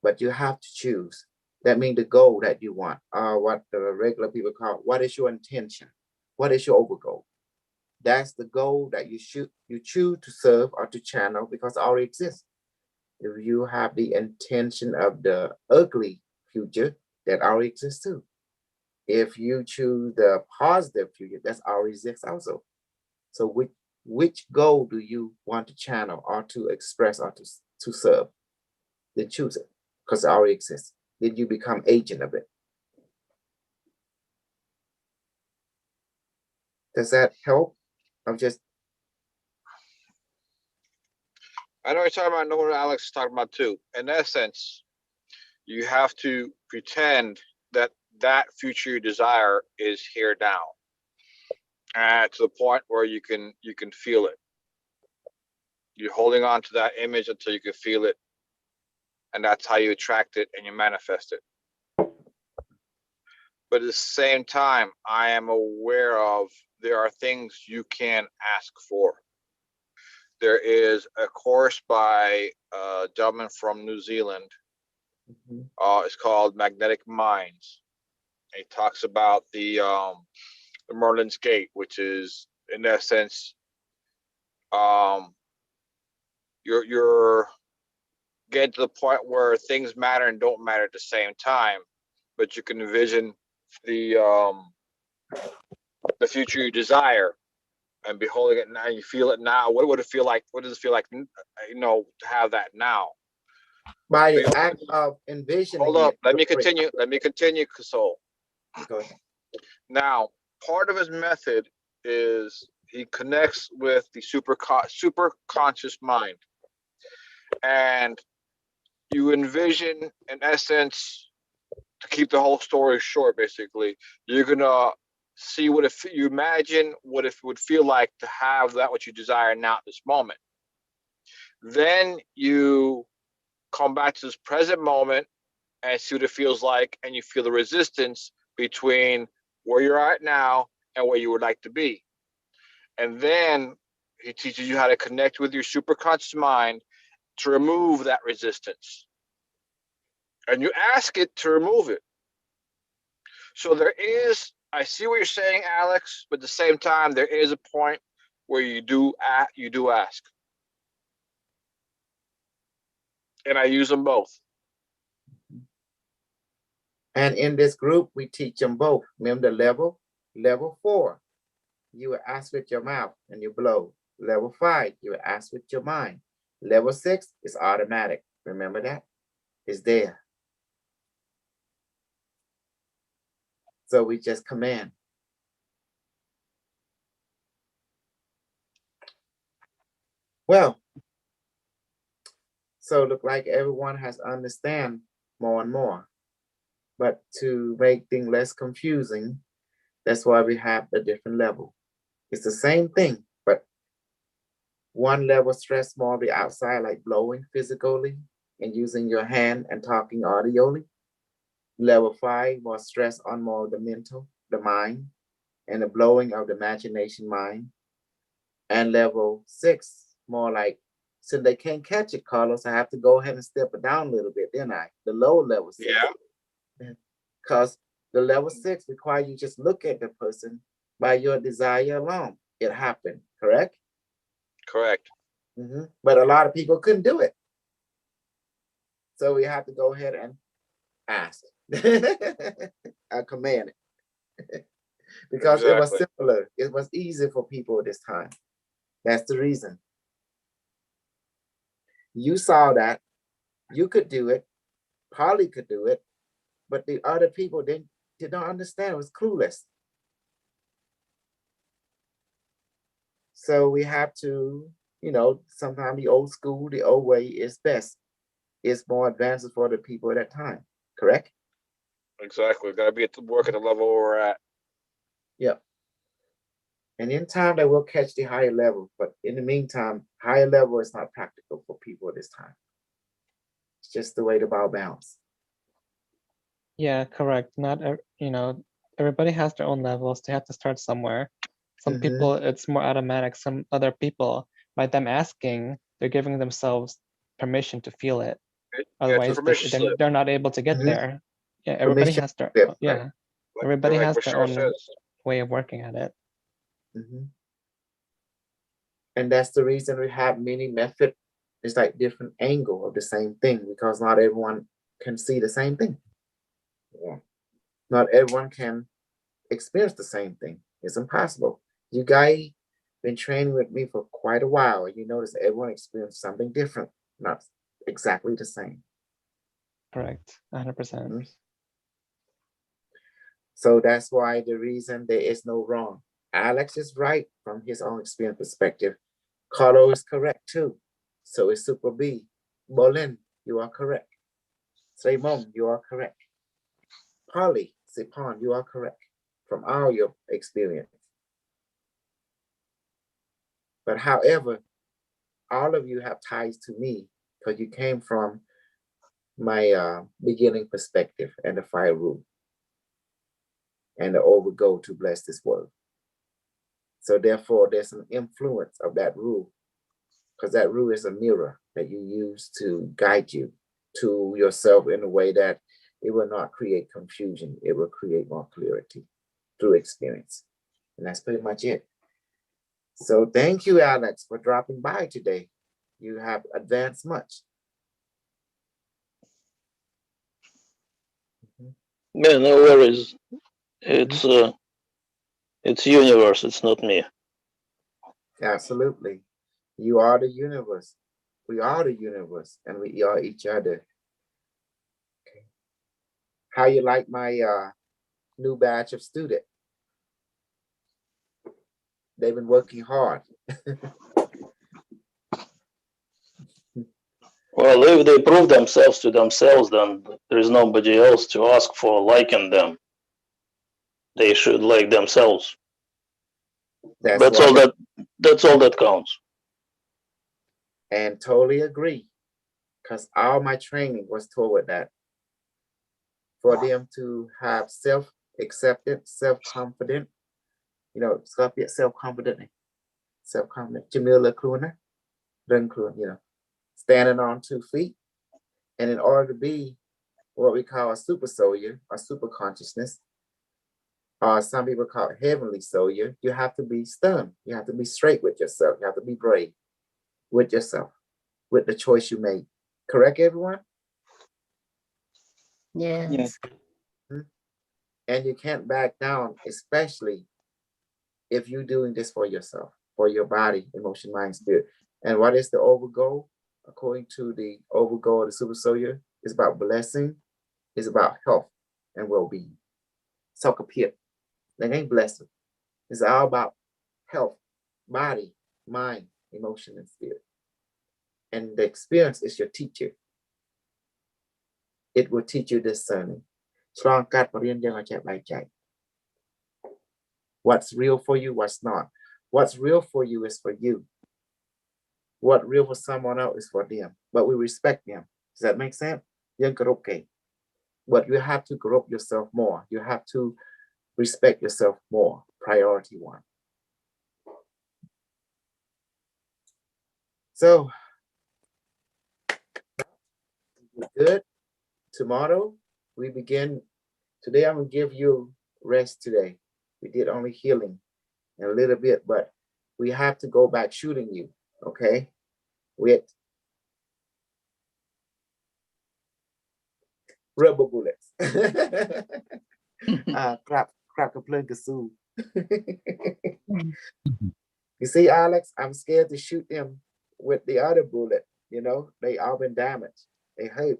But you have to choose. That means the goal that you want, or what the regular people call, what is your intention? What is your over goal? That's the goal that you choose to serve or to channel, because it already exists. If you have the intention of the ugly future, that already exists too. If you choose the positive future, that's already exists also. So which goal do you want to channel or to express or to serve? Then choose it, because it already exists. Then you become agent of it. Does that help? I'm just.
I know you're talking about. I know what Alex is talking about too. In essence, you have to pretend that that future you desire is here now, and to the point where you can feel it. You're holding on to that image until you can feel it, and that's how you attract it and you manifest it. But at the same time, I am aware of there are things you can ask for. There is a course by a gentleman from New Zealand. It's called Magnetic Minds. He talks about the Merlin's Gate, which is in essence, you're getting to the point where things matter and don't matter at the same time, but you can envision the future you desire and beholding it now. You feel it now. What would it feel like? What does it feel like? You know, to have that now.
By the act of envisioning.
Hold up. Let me continue. Let me continue, Kasol.
Go ahead.
Now, part of his method is he connects with the super conscious mind, and you envision, in essence, to keep the whole story short, basically, you're gonna see what if you imagine what it would feel like to have that what you desire now at this moment. Then you come back to this present moment and see what it feels like, and you feel the resistance between where you're at now and where you would like to be. And then he teaches you how to connect with your superconscious mind to remove that resistance. And you ask it to remove it. So there is, I see what you're saying, Alex, but at the same time, there is a point where you do ask. And I use them both.
And in this group, we teach them both. Remember the level 4, you will ask with your mouth and you blow. Level 5, you will ask with your mind. Level 6 is automatic. Remember that? It's there. So we just command. Well, so look like everyone has understand more and more. But to make things less confusing, that's why we have the different level. It's the same thing, but one level stress more the outside, like blowing physically and using your hand and talking audioly. Level 5 more stress on more the mental, the mind, and the blowing of the imagination mind. And level 6 more like, since they can't catch it, Carlos, I have to go ahead and step it down a little bit, didn't I? The low level 6. Yeah. Because the level 6 require you just look at the person by your desire alone. It happened, correct?
Correct.
But a lot of people couldn't do it. So we have to go ahead and ask. I command it. Because it was simpler. It was easier for people this time. That's the reason. You saw that. You could do it. Polly could do it. But the other people did not understand. It was clueless. So we have to, you know, sometimes the old school, the old way is best. It's more advanced for the people at that time, correct?
Exactly. Got to be at the work at the level where we're at.
Yep. And in time, they will catch the higher level. But in the meantime, higher level is not practical for people at this time. It's just the way the ball bounce.
Yeah, correct. Not, you know, everybody has their own levels. They have to start somewhere. Some people, it's more automatic. Some other people, by them asking, they're giving themselves permission to feel it.
Yeah, it's a
Otherwise,
permission slip.
they're not able to get there. Yeah, everybody
Permission
has their,
slip,
yeah,
right.
everybody
Like
has their
Bashar
own
says.
way of working at it.
And that's the reason we have many methods. It's like different angle of the same thing because not everyone can see the same thing. Yeah. Not everyone can experience the same thing. It's impossible. You guys been training with me for quite a while. You notice everyone experienced something different, not exactly the same.
Correct, 100%.
So that's why the reason there is no wrong. Alex is right from his own experience perspective. Carlo is correct too. So is Super B. Bolin, you are correct. Raymond, you are correct. Polly, Sipon, you are correct from all your experience. But however, all of you have ties to me because you came from my beginning perspective and the fire rule and the overgo to bless this world. So therefore, there's an influence of that rule because that rule is a mirror that you use to guide you to yourself in a way that it will not create confusion. It will create more clarity through experience. And that's pretty much it. So thank you, Alex, for dropping by today. You have advanced much.
Yeah, no worries. It's universe. It's not me.
Absolutely. You are the universe. We are the universe and we are each other. Okay. How you like my new batch of students? They've been working hard.
Well, if they prove themselves to themselves, then there is nobody else to ask for liking them. They should like themselves. That's all that counts.
And totally agree. Because all my training was toward that. For them to have self-acceptance, self-confident, you know, self-confident, Jamila Kluna, you know, standing on 2 feet. And in order to be what we call a super soldier or super consciousness, or some people call it heavenly soldier, you have to be stern. You have to be straight with yourself. You have to be brave with yourself, with the choice you made. Correct, everyone?
Yes.
And you can't back down, especially if you're doing this for yourself, for your body, emotion, mind, spirit. And what is the overgoal? According to the overgoal of the super soldier, it's about blessing, it's about health and well-being. So kapit. That ain't blessing. It's all about health, body, mind, emotion, and spirit. And the experience is your teacher. It will teach you discerning. What's real for you, what's not. What's real for you is for you. What real for someone else is for them. But we respect them. Does that make sense? But you have to grow up yourself more. You have to respect yourself more. Priority one. So, good. Tomorrow, we begin. Today, I'm going to give you rest today. We did only healing a little bit, but we have to go back shooting you, okay? With rubber bullets. Crap a plug soon. You see, Alex, I'm scared to shoot them with the other bullet. You know, they all been damaged. They hurt.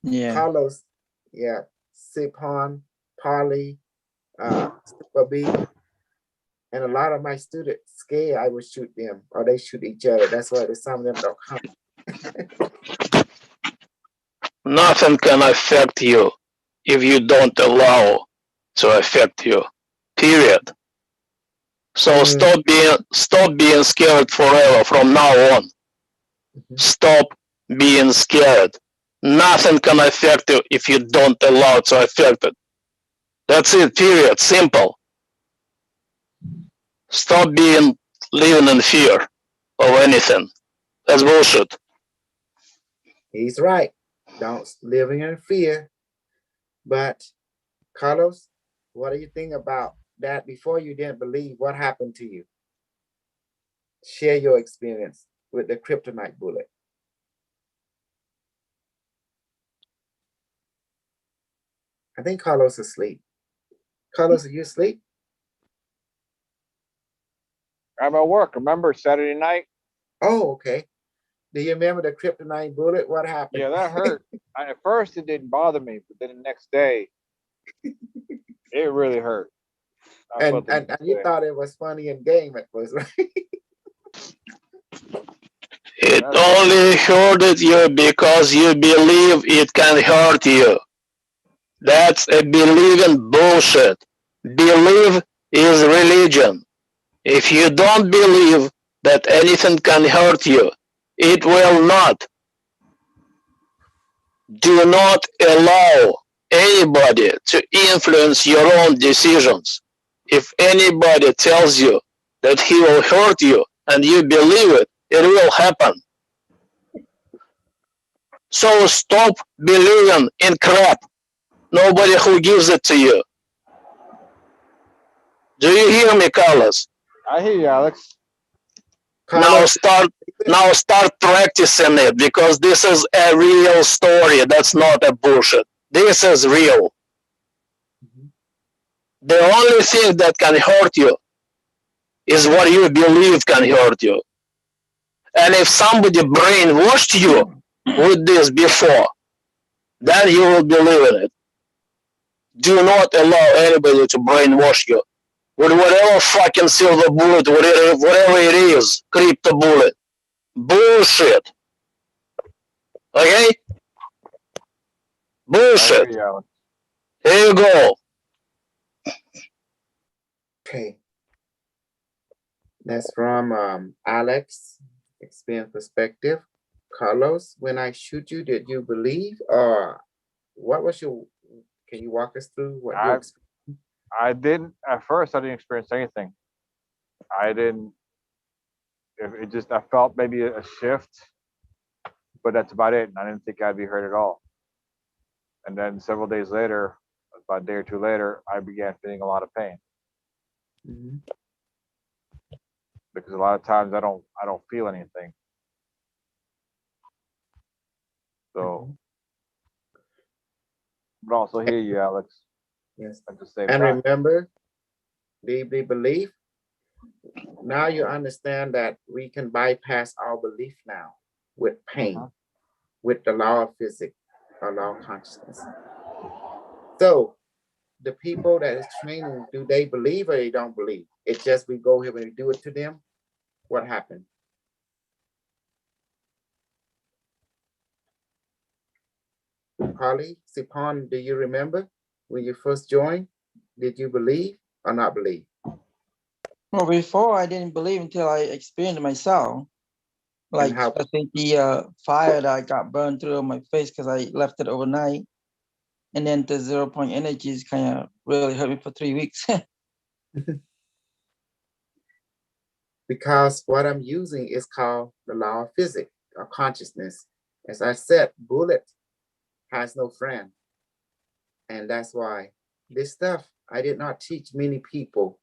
Yeah.
Carlos, yeah, Sipon, Polly, Super B, And a lot of my students scared I would shoot them or they shoot each other. That's why some of them don't come.
Nothing can affect you if you don't allow to affect you. Period. So stop being scared forever from now on. Stop being scared. Nothing can affect you if you don't allow to affect it. That's it, period. Simple. Stop living in fear of anything. That's bullshit.
He's right. Don't living in fear. But Carlos, what do you think about that? Before you didn't believe, what happened to you? Share your experience with the kryptonite bullet. I think Carlos is asleep. Carlos, are you asleep?
I'm at work. Remember Saturday night?
Oh, okay. Do you remember the kryptonite bullet? What happened?
Yeah, that hurt. At first, it didn't bother me, but then the next day, it really hurt.
And you thought it was funny in game at first, right?
It only hurted you because you believe it can hurt you. That's a believing bullshit. Belief is religion. If you don't believe that anything can hurt you, it will not. Do not allow anybody to influence your own decisions. If anybody tells you that he will hurt you and you believe it, it will happen. So stop believing in crap. Nobody who gives it to you. Do you hear me, Carlos?
I hear you, Alex.
Now start practicing it, because this is a real story. That's not a bullshit. This is real. The only thing that can hurt you is what you believe can hurt you. And if somebody brainwashed you with this before, then you will believe in it. Do not allow anybody to brainwash you with whatever fucking silver bullet, whatever it is, crypto bullet. Bullshit. Okay? Bullshit.
Here
you go.
Okay. That's from Alex, experience perspective. Carlos, when I shoot you, did you believe, or what was your, can you walk us through what you experienced?
I didn't, at first, I didn't experience anything. I didn't, it just, I felt maybe a shift, but that's about it. And I didn't think I'd be hurt at all. And then several days later, about a day or two later, I began feeling a lot of pain. Because a lot of times I don't feel anything. So, but also hear you, Alex.
Yes.
At the same
and
time.
Remember, deeply believe. Now you understand that we can bypass our belief now with pain, with the law of physics, or law of consciousness. So the people that is training, do they believe or they don't believe? It's just we go here and we do it to them. What happened? Carly, Sipon, do you remember when you first joined? Did you believe or not believe?
Well, before I didn't believe until I experienced it myself. Like I think the fire that I got burned through on my face because I left it overnight. And then the 0 point energies kind of really hurt me for 3 weeks.
Because what I'm using is called the law of physics or consciousness. As I said, bullet has no friend. And that's why this stuff I did not teach many people,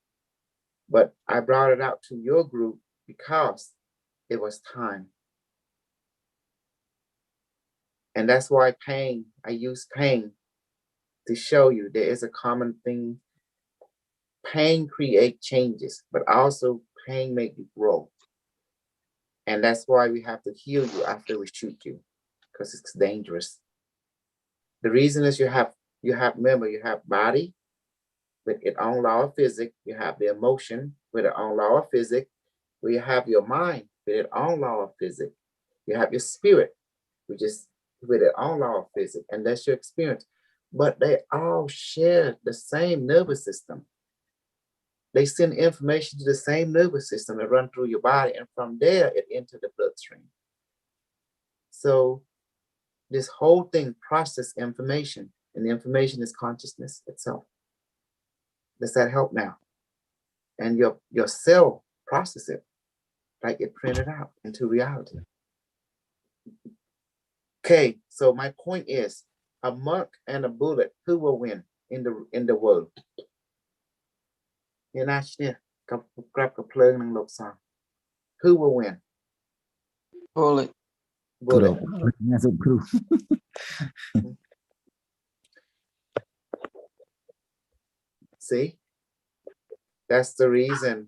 but I brought it out to your group because it was time. And that's why pain, I use pain to show you there is a common thing. Pain creates changes, but also pain makes you grow. And that's why we have to heal you after we shoot you, because it's dangerous. The reason is you have remember, you have body, with its own law of physics. You have the emotion with its own law of physics. You have your mind with its own law of physics. You have your spirit, which is with its own law of physics, and that's your experience. But they all share the same nervous system. They send information to the same nervous system that run through your body, and from there it enters the bloodstream. So this whole thing processes information, and the information is consciousness itself. Does that help now? And your cell process it like it printed out into reality. Okay, so my point is, a monk and a bullet, who will win in the world? Who will win?
Bullet.
Bullet.
Nghe dụng crew.
See? That's the reason.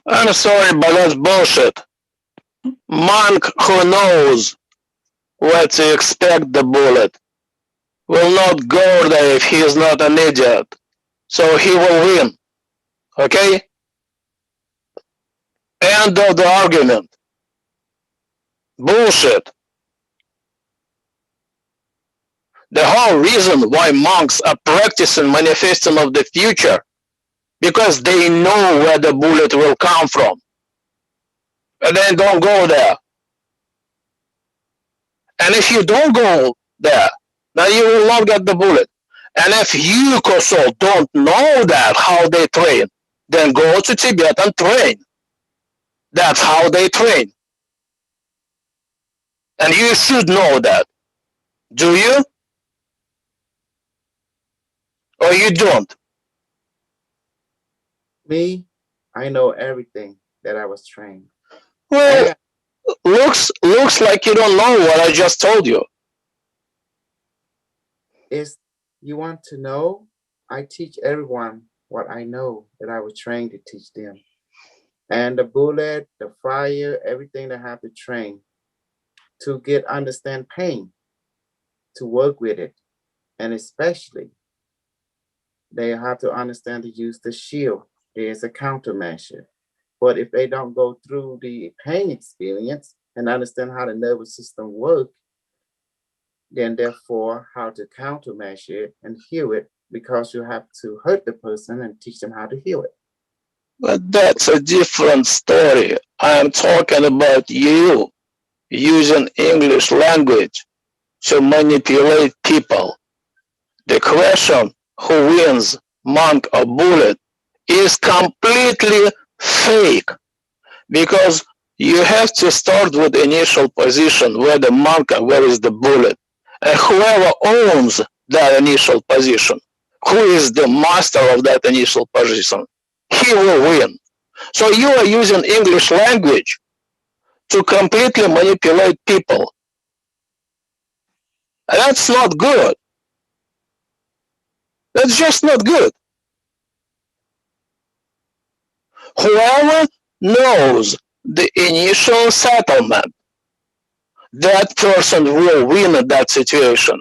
I'm sorry, but that's bullshit. Monk who knows what to expect the bullet will not go there if he is not an idiot. So he will win. Okay? End of the argument. Bullshit. The whole reason why monks are practicing manifesting of the future, because they know where the bullet will come from. And then don't go there. And if you don't go there, then you will not get the bullet. And if you, Kosol, don't know that, how they train, then go to Tibet and train. That's how they train. And you should know that. Do you? Or you don't?
Me, I know everything that I was trained.
Well, looks like you don't know what I just told you.
Is you want to know? I teach everyone what I know that I was trained to teach them. And the bullet, the fire, everything they have to train to understand pain, to work with it. And especially, they have to understand to use the shield. There's a countermeasure. But if they don't go through the pain experience and understand how the nervous system works, then therefore how to countermeasure it and heal it, because you have to hurt the person and teach them how to heal it.
But that's a different story. I am talking about you using English language to manipulate people. The question, who wins, monk or bullet, is completely fake, because you have to start with the initial position where the monk and where is the bullet. And whoever owns that initial position, who is the master of that initial position, he will win. So you are using English language to completely manipulate people. And that's not good. That's just not good. Whoever knows the initial settlement, that person will win in that situation.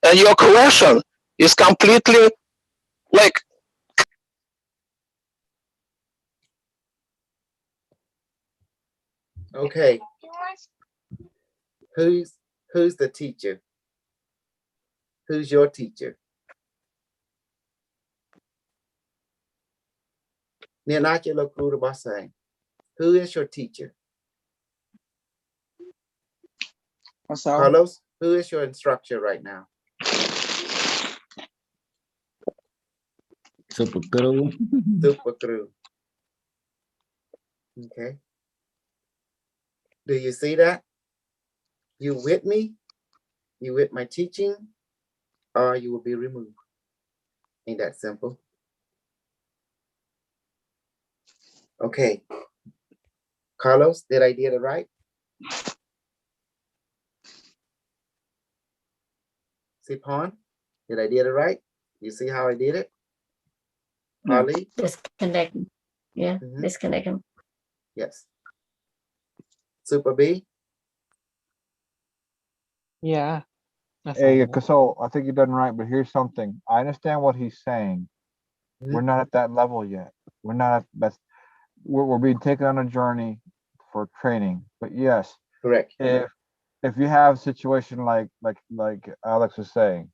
And your question is completely like,
Okay. Who's the teacher? Who's your teacher? Who is your teacher? Carlos, who is your instructor right now?
Super crew.
Super crew. Okay. Do you see that? You with me? You with my teaching? Or you will be removed. Ain't that simple? Okay. Carlos, did I get it right? See, Pawn? Did I get it right? You see how I did it? Holly?
Disconnect. Yeah, disconnect him.
Yes. Super B?
Yeah.
Hey, Kasol, I think you've done right, but here's something. I understand what he's saying, We're not at that level yet. We're not at that's we're being taken on a journey for training. But yes,
Correct.
if you have a situation like Alex was saying,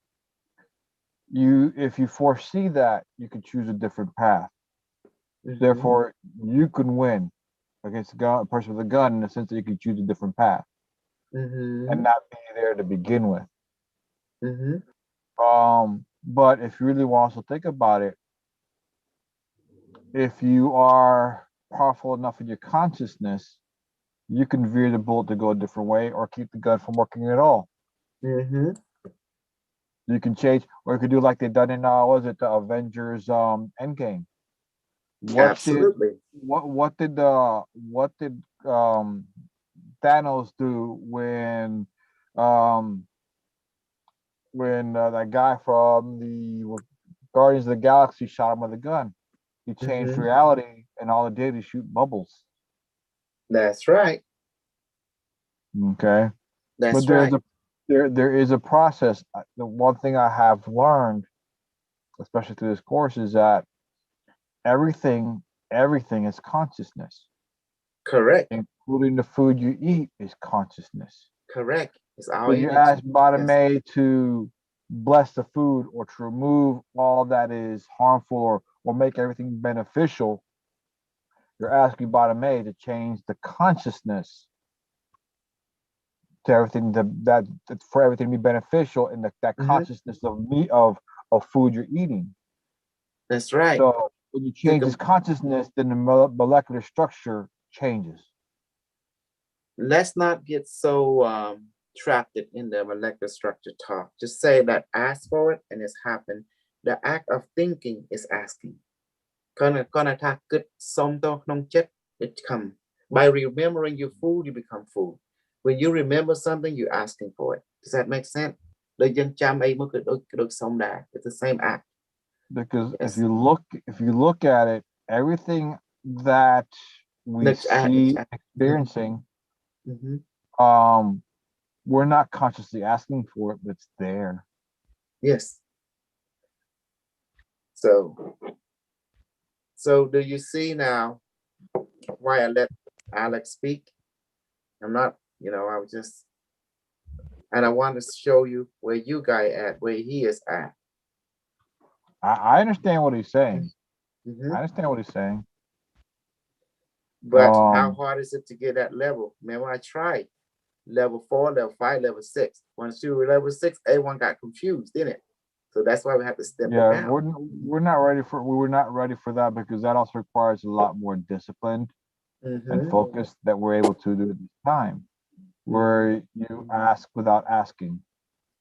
if you foresee that, you can choose a different path. Therefore, you can win against a person with a gun in the sense that you can choose a different path and not be there to begin with. But if you really want to think about it, if you are powerful enough in your consciousness, you can veer the bullet to go a different way or keep the gun from working at all. You can change, or you could do like they done in was it the Avengers Endgame?
Absolutely.
What did Thanos do when that guy from the Guardians of the Galaxy shot him with a gun? He changed reality, and all it did is shoot bubbles.
That's right.
Okay.
That's
But
right.
there is a process. The one thing I have learned, especially through this course, is that everything is consciousness.
Correct.
Including the food you eat is consciousness.
Correct. It's our
So you
energy.
ask Bottomay to bless the food or to remove all that is harmful or make everything beneficial. You're asking Bottomay to change the consciousness to everything that for everything to be beneficial in that consciousness of food you're eating.
That's right.
So when you change this consciousness, then the molecular structure changes.
Let's not get so trapped in the molecular structure talk. Just say that ask for it and it's happened. The act of thinking is asking. It come. By remembering your food, you become food. When you remember something, you're asking for it. Does that make sense? It's the same act.
Because if you look at it, everything that we see experiencing, we're not consciously asking for it, but it's there.
Yes. So do you see now why I let Alex speak? I'm not, I was just, and I want to show you where you guy at, where he is at.
I understand what he's saying. I understand what he's saying.
But how hard is it to get that level? Remember, I tried level 4, level 5, level 6. Once you were level 6, everyone got confused, didn't it? So that's why we have to step it down.
We're not ready for that because that also requires a lot more discipline and focus that we're able to do at this time. Where you ask without asking.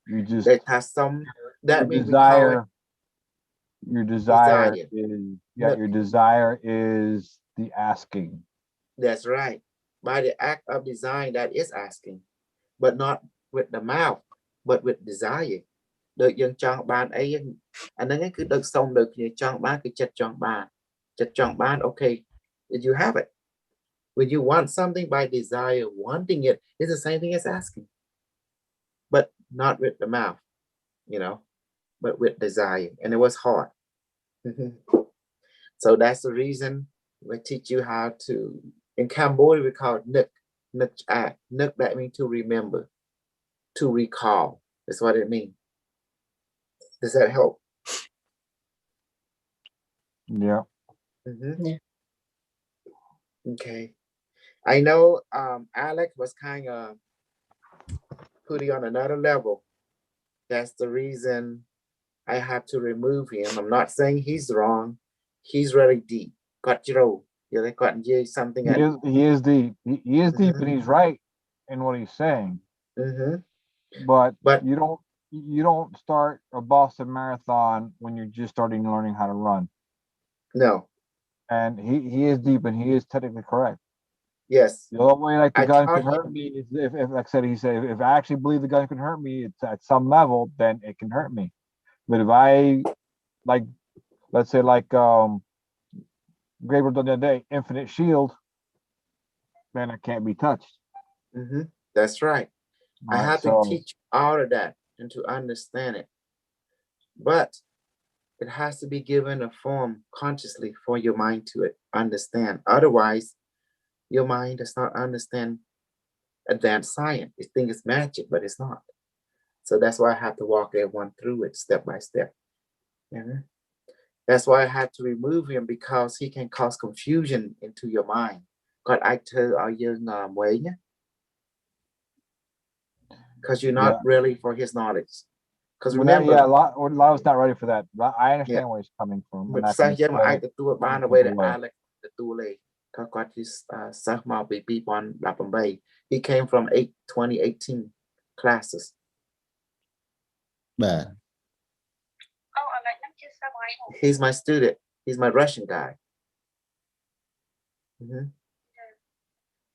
You just
it has some that means
your desire is the asking.
That's right. By the act of design, that is asking, but not with the mouth, but with desire. Được dân chọn bàn ấy, anh ấy cứ được xong được thì chọn bàn cứ chật chọn bàn, okay, you have it. When you want something by desire, wanting it is the same thing as asking, but not with the mouth, but with desire, and it was hard. So that's the reason we teach you how to. In Cambodia, we call it nuk. Nuk, that means to remember, to recall. That's what it means. Does that help?
Yeah.
Yeah.
Okay. I know Alex was kind of putting on another level. That's the reason I have to remove him. I'm not saying he's wrong. He's really deep. Got you. Something.
He is deep. He is deep, and he's right in what he's saying. But you don't start a Boston Marathon when you're just starting learning how to run.
No.
And he is deep, and he is technically correct.
Yes.
The only way the gun can hurt me is if like I said, he said, if I actually believe the gun can hurt me, it's at some level, then it can hurt me. But if I let's say Gabriel done the other day, infinite shield, then I can't be touched.
That's right. I have to teach all of that and to understand it. But It has to be given a form consciously for your mind to understand. Otherwise, your mind does not understand advanced science. It thinks it's magic, but it's not. So that's why I have to walk everyone through it step by step. That's why I had to remove him, because he can cause confusion into your mind. God, I tell you, because you're not really for his knowledge. Because remember,
yeah, Lao's not ready for that. But I understand where he's coming from. And I can explain it
the way that I like the Tule. Got his he came from 2018 classes.
បាទ
Oh, I like them just so I
He's my student. He's my Russian guy.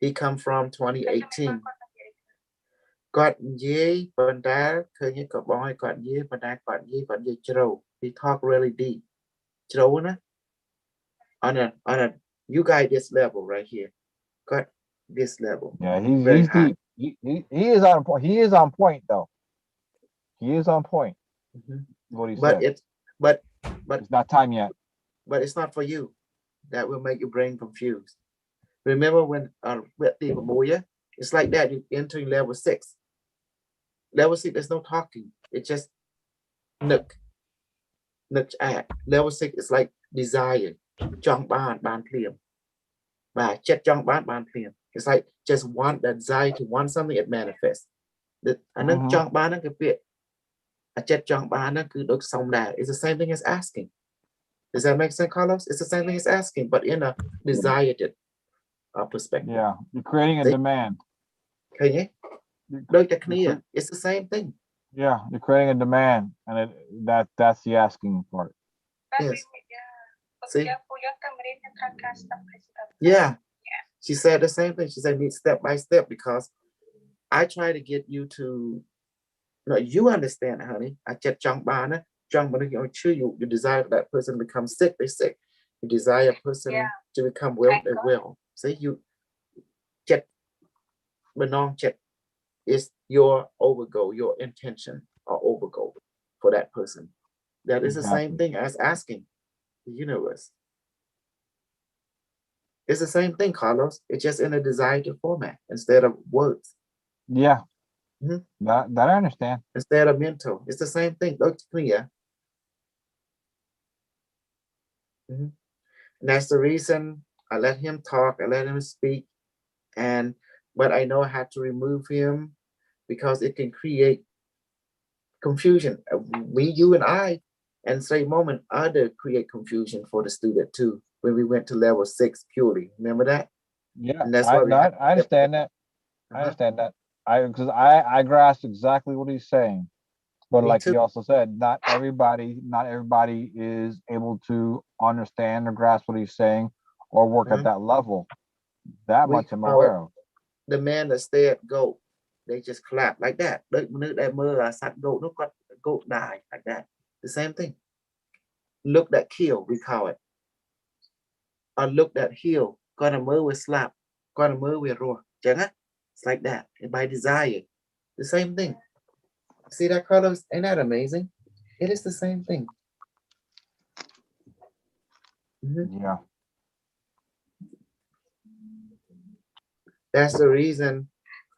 He come from 2018. Got ye, but that could you got boy got ye, but that got ye, but ye chro. He talk really deep. Chro na? On a you guys this level right here. Got this level.
Yeah, he's deep. He is on point. He is on point though. He is on point. What he said.
But
it's not time yet.
But it's not for you. That will make your brain confused. Remember when it's like that. You're entering level 6. Level 6, there's no talking. It's just nook at. Level 6 is like desire. Chong ban clear. Chet chong ban clear. It's like just want that desire to want something, it manifests. And then chong ban could be a chet chong ban could look some that. It's the same thing as asking. Does that make sense, Carlos? It's the same thing as asking, but in a desired perspective.
Yeah, you're creating a demand.
Okay, look at clear. It's the same thing.
Yeah, you're creating a demand, and that's the asking part.
Yes. See? Yeah. She said the same thing. She said need step by step, because I try to get you to, you understand, honey. I just jump on you desire that person to become sick, they're sick. You desire a person to become well, they will. See, you check, but non check is your overgo, your intention or overgo for that person. That is the same thing as asking the universe. It's the same thing, Carlos. It's just in a desired format instead of words.
Yeah. That I understand.
Instead of mental. It's the same thing. Look clear. And that's the reason I let him talk, I let him speak. But I know I had to remove him because it can create confusion. We, you and I, and same moment, other create confusion for the student too. When we went to level 6 purely, remember that?
Yeah,
and that's
I
why
understand that. I understand that. Because I grasp exactly what he's saying. But like he also said, not everybody is able to understand or grasp what he's saying or work at that level. That much I'm aware of.
The man that stay at goat, they just clap like that. Look, that mơ sat goat, nó got goat die like that. The same thing. Look that kill, we call it. Or look that heal, got a mơ with slap, got a mơ with roar. It's like that. And by desire, the same thing. See that, Carlos? Ain't that amazing? It is the same thing.
Yeah.
That's the reason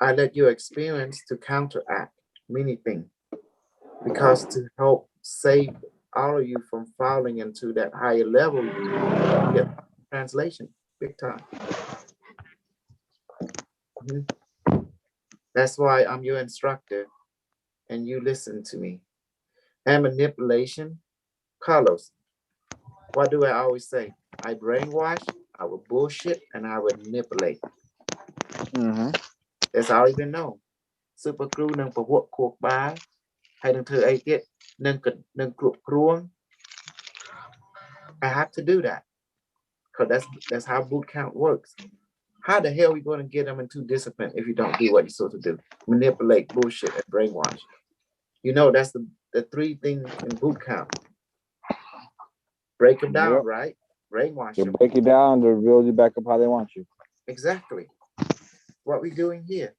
I let you experience to counteract many things. Because to help save all of you from falling into that higher level, you get translation big time. That's why I'm your instructor and you listen to me. And manipulation, Carlos, what do I always say? I brainwash, I will bullshit, and I will manipulate. That's all you know. Super crew nâng for what cook by, hay nâng thơ ai tiết, nâng cruông. I have to do that. Because that's how boot camp works. How the hell are we going to get them into discipline if you don't do what you're supposed to do? Manipulate, bullshit, and brainwash. You know, that's the 3 things in boot camp. Break them down, right? Brainwash them.
Break it down to build you back up how they want you.
Exactly. What we doing here.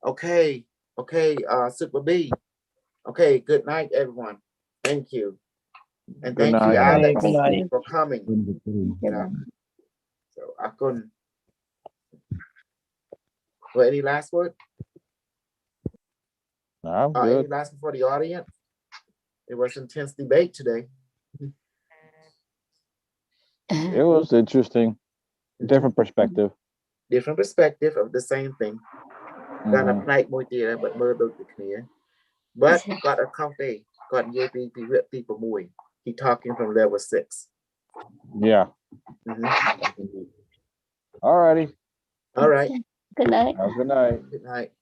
Okay, Super B. Okay, good night, everyone. Thank you. And
Good
thank you,
night.
Alex,
Good night.
for coming.
Good night.
So Akun. Well, any last word?
I'm
Any
good.
last word for the audience? It was intense debate today.
It was interesting. Different perspective.
Different perspective of the same thing. Got a
Mhm.
plight more there, but more about the clear. But got a coffee. Got people moving. He talking from level 6.
Yeah. All righty.
All right.
Good night.
Have a good night.
Good night.